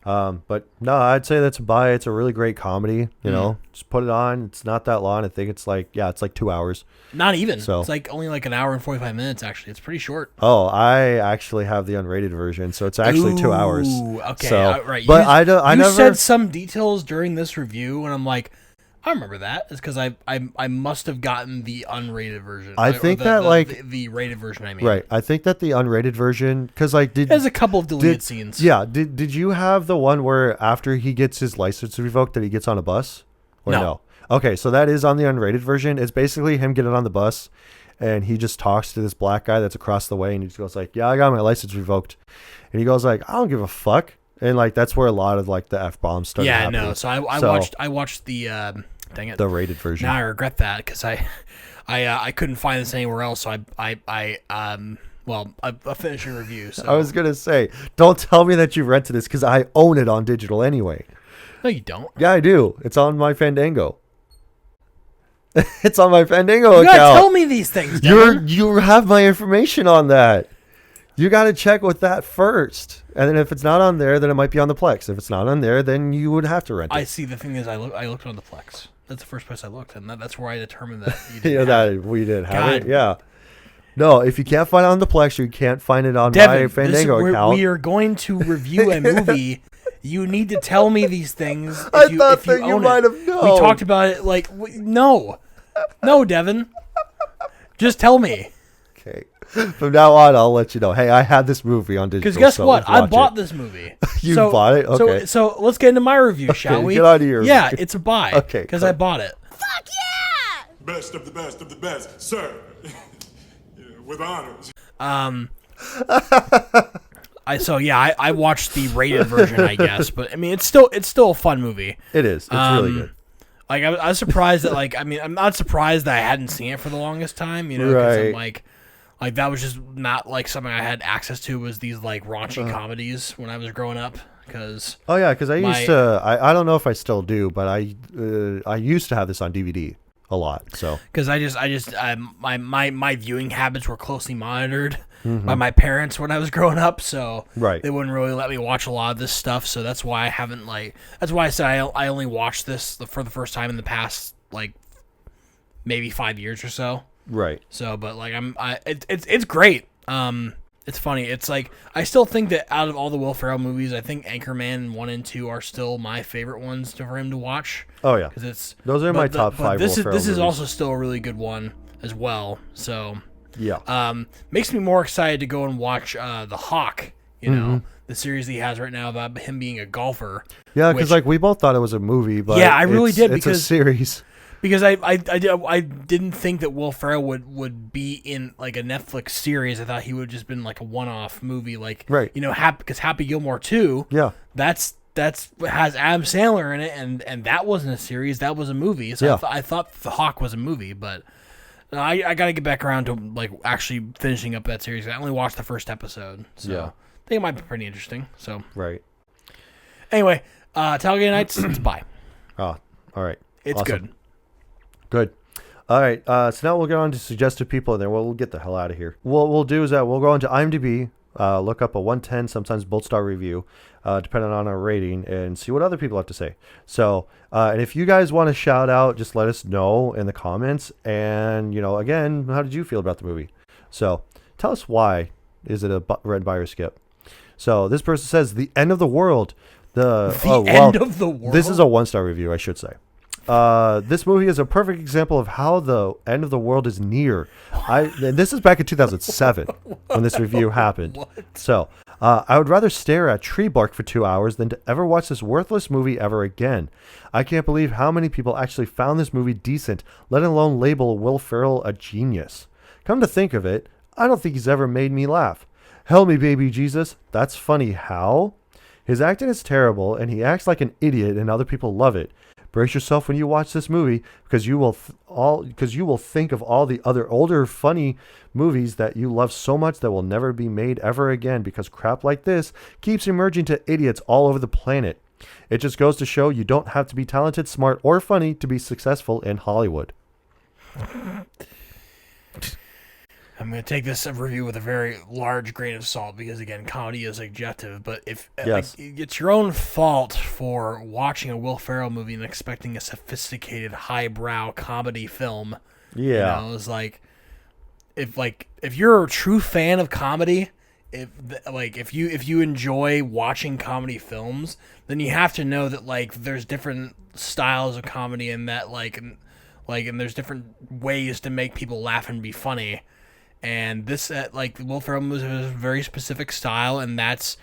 But no, I'd say that's a buy. It's a really great comedy. Just put it on. It's not that long. I think it's like 2 hours. Not even. So it's like only like an hour and 45 minutes. Actually, it's pretty short. Oh, I actually have the unrated version, so it's actually 2 hours. Okay, so, right. But I never said some details during this review, and I'm like. I remember that. It's because I must have gotten the unrated version. I think the rated version. I mean, right. I think that the unrated version because there's a couple of deleted scenes. Yeah. Did you have the one where after he gets his license revoked that he gets on a bus? Or no. Okay, so that is on the unrated version. It's basically him getting on the bus, and he just talks to this black guy that's across the way, and he just goes like, "Yeah, I got my license revoked," and he goes like, "I don't give a fuck." And like that's where a lot of like the F-bombs started happening. Yeah, no. So I watched the dang it, the rated version. Now I regret that because I couldn't find this anywhere else. So I finished a review. So. I was gonna say, don't tell me that you rented this because I own it on digital anyway. No, you don't. Yeah, I do. It's on my Fandango. It's on my Fandango account. You gotta tell me these things. You have my information on that. You got to check with that first, and then if it's not on there, then it might be on the Plex. If it's not on there, then you would have to rent it. I see. The thing is, I looked on the Plex. That's the first place I looked, and that's where I determined that you didn't that we didn't have it. Yeah. No, if you can't find it on the Plex, you can't find it on Devin, my Fandango account. We are going to review a movie. You need to tell me these things. I thought that you might have known. We talked about it. Like, no, Devin. Just tell me. Okay. From now on, I'll let you know. Hey, I had this movie on digital. Because guess what? I bought this movie. You bought it? Okay. So let's get into my review, shall we? Get out of here. Yeah, it's a buy. Okay. Because I bought it. Fuck yeah! Best of the best, sir. With honors. I watched the rated version, I guess, but I mean, it's still a fun movie. It is. It's really good. Like I was surprised that I'm not surprised that I hadn't seen it for the longest time. Because I'm like that was just not like something I had access to. Was these like raunchy comedies when I was growing up? Because I used to. I don't know if I still do, but I used to have this on DVD a lot. So because my viewing habits were closely monitored Mhm. by my parents when I was growing up, so Right. they wouldn't really let me watch a lot of this stuff. So that's why I haven't that's why I said I only watched this for the first time in the past maybe 5 years or so. Right. So, but it's great. It's funny. It's I still think that out of all the Will Ferrell movies, I think Anchorman 1 and 2 are still my favorite ones for him to watch. Oh yeah, because those are my top 5. This Will Ferrell is movies. also still a really good one as well. So yeah, makes me more excited to go and watch The Hawk. You know, Mhm. the series he has right now about him being a golfer. Yeah, because we both thought it was a movie, but yeah, I really did It's because a series. Because I didn't think that Will Ferrell would be in a Netflix series. I thought he would have just been a one-off movie, Right. because Happy Gilmore 2. Yeah. That's has Adam Sandler in it, and that wasn't a series. That was a movie. So Yeah. I thought The Hawk was a movie, but I got to get back around to actually finishing up that series. I only watched the first episode, so Yeah. I think it might be pretty interesting. So Right. anyway, Talladega Nights, it's bye. Oh, all right. It's Awesome. good. Good. All right. So now we'll get on to suggested people, and then we'll get the hell out of here. What we'll do is that we'll go into IMDb, look up a 110, sometimes bold star review, depending on our rating, and see what other people have to say. So, and if you guys want to shout out, just let us know in the comments. And again, how did you feel about the movie? So, tell us why is it a red buy or skip. So this person says the end of the world. End of the world. This is a 1-star review, I should say. This movie is a perfect example of how the end of the world is near. And this is back in 2007 when this review happened. So, I would rather stare at tree bark for 2 hours than to ever watch this worthless movie ever again. I can't believe how many people actually found this movie decent, let alone label Will Ferrell a genius. Come to think of it, I don't think he's ever made me laugh. Help me, baby Jesus. That's funny. How? His acting is terrible, and he acts like an idiot, and other people love it. Brace yourself when you watch this movie, because you will think of all the other older funny movies that you love so much that will never be made ever again, because crap like this keeps emerging to idiots all over the planet. It just goes to show you don't have to be talented, smart, or funny to be successful in Hollywood. I'm going to take this review with a very large grain of salt because, again, comedy is objective. But if it's your own fault for watching a Will Ferrell movie and expecting a sophisticated, highbrow comedy film. Yeah, it's if you're a true fan of comedy, if you enjoy watching comedy films, then you have to know that there's different styles of comedy and that and there's different ways to make people laugh and be funny. And this, Will Ferrell movies have a very specific style, and that's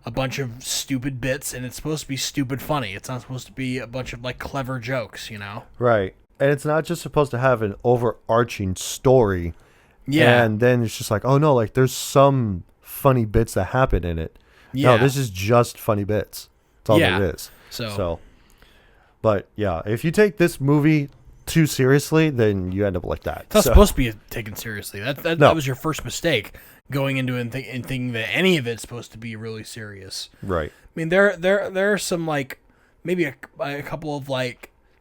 a bunch of stupid bits, and it's supposed to be stupid funny. It's not supposed to be a bunch of, clever jokes, Right. And it's not just supposed to have an overarching story. Yeah. And then it's just oh no, there's some funny bits that happen in it. Yeah. No, this is just funny bits. That's all it is. So. But, yeah, if you take this movie too seriously, then you end up like that. It's not supposed to be taken seriously. That was your first mistake going into it and thinking that any of it's supposed to be really serious. Right. I mean, there are some maybe a couple of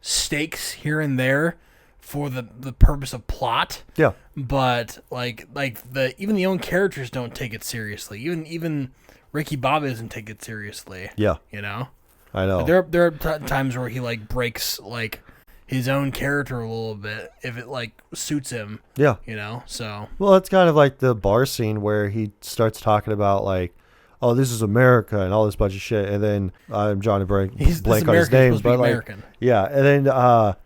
stakes here and there for the purpose of plot. Yeah. But even the own characters don't take it seriously. Even Ricky Bobby doesn't take it seriously. Yeah. I know. There are times where he breaks his own character a little bit if it suits him. Yeah. So. Well, it's kind of like the bar scene where he starts talking about oh, this is America and all this bunch of shit, and then I'm drawing a blank on his name, but American. Yeah, and then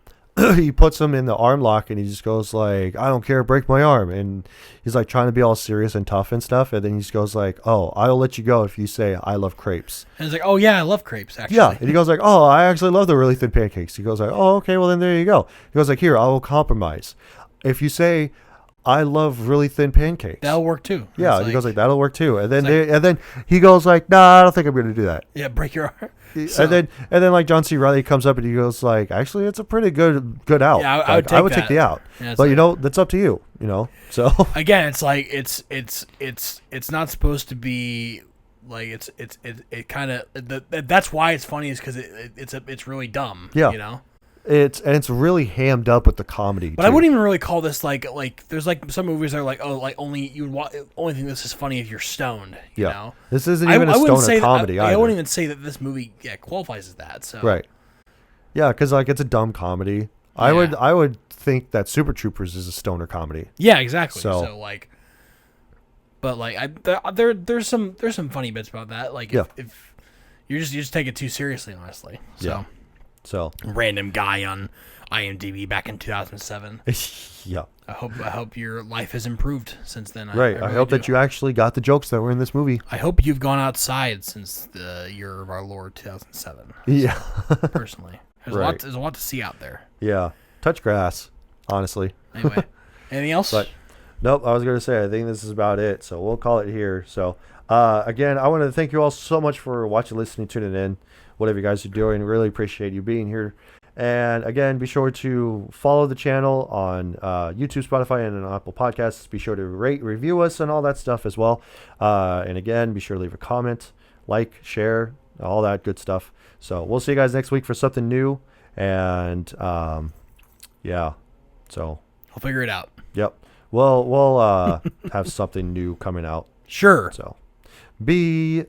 he puts him in the arm lock and he just goes I don't care, break my arm, and he's trying to be all serious and tough and stuff, and then he just goes oh, I'll let you go if you say I love crepes. And it's oh yeah, I love crepes actually. Yeah, and he goes oh, I actually love the really thin pancakes. He goes oh, okay, well then there you go. He goes here, I will compromise. If you say I love really thin pancakes, that'll work too. Yeah, he goes that'll work too, and then he goes nah, I don't think I'm going to do that. Yeah, break your arm. So. And then John C. Reilly comes up and he goes actually it's a pretty good out. Yeah, I would take the out. Yeah, but that's up to you. So again, it's it's not supposed to be it kind of that's why it's funny is because it's really dumb. Yeah. It's really hammed up with the comedy. But I wouldn't even really call this like there's like some movies that are like, oh, like only think this is funny if you're stoned. You know? This isn't even a stoner comedy. I wouldn't even say that this movie qualifies as that. So right. Yeah, because like it's a dumb comedy. I would think that Super Troopers is a stoner comedy. Yeah, exactly. So like, but like there's some funny bits about that. Like if you just take it too seriously, honestly. So. Yeah. So random guy on IMDb back in 2007. Yeah. I hope your life has improved since then. Right. I hope that you actually got the jokes that were in this movie. I hope you've gone outside since the year of our Lord 2007. Yeah. Personally, there's a lot to see out there. Yeah. Touch grass, honestly. Anyway, anything else? But nope. I was going to say I think this is about it. So we'll call it here. So again, I want to thank you all so much for watching, listening, tuning in. Whatever you guys are doing, really appreciate you being here. And again, be sure to follow the channel on YouTube, Spotify, and on Apple Podcasts. Be sure to rate, review us, and all that stuff as well. And again, be sure to leave a comment, like, share, all that good stuff. So we'll see you guys next week for something new. And yeah, so I'll figure it out. Yep. We'll have something new coming out. Sure. So be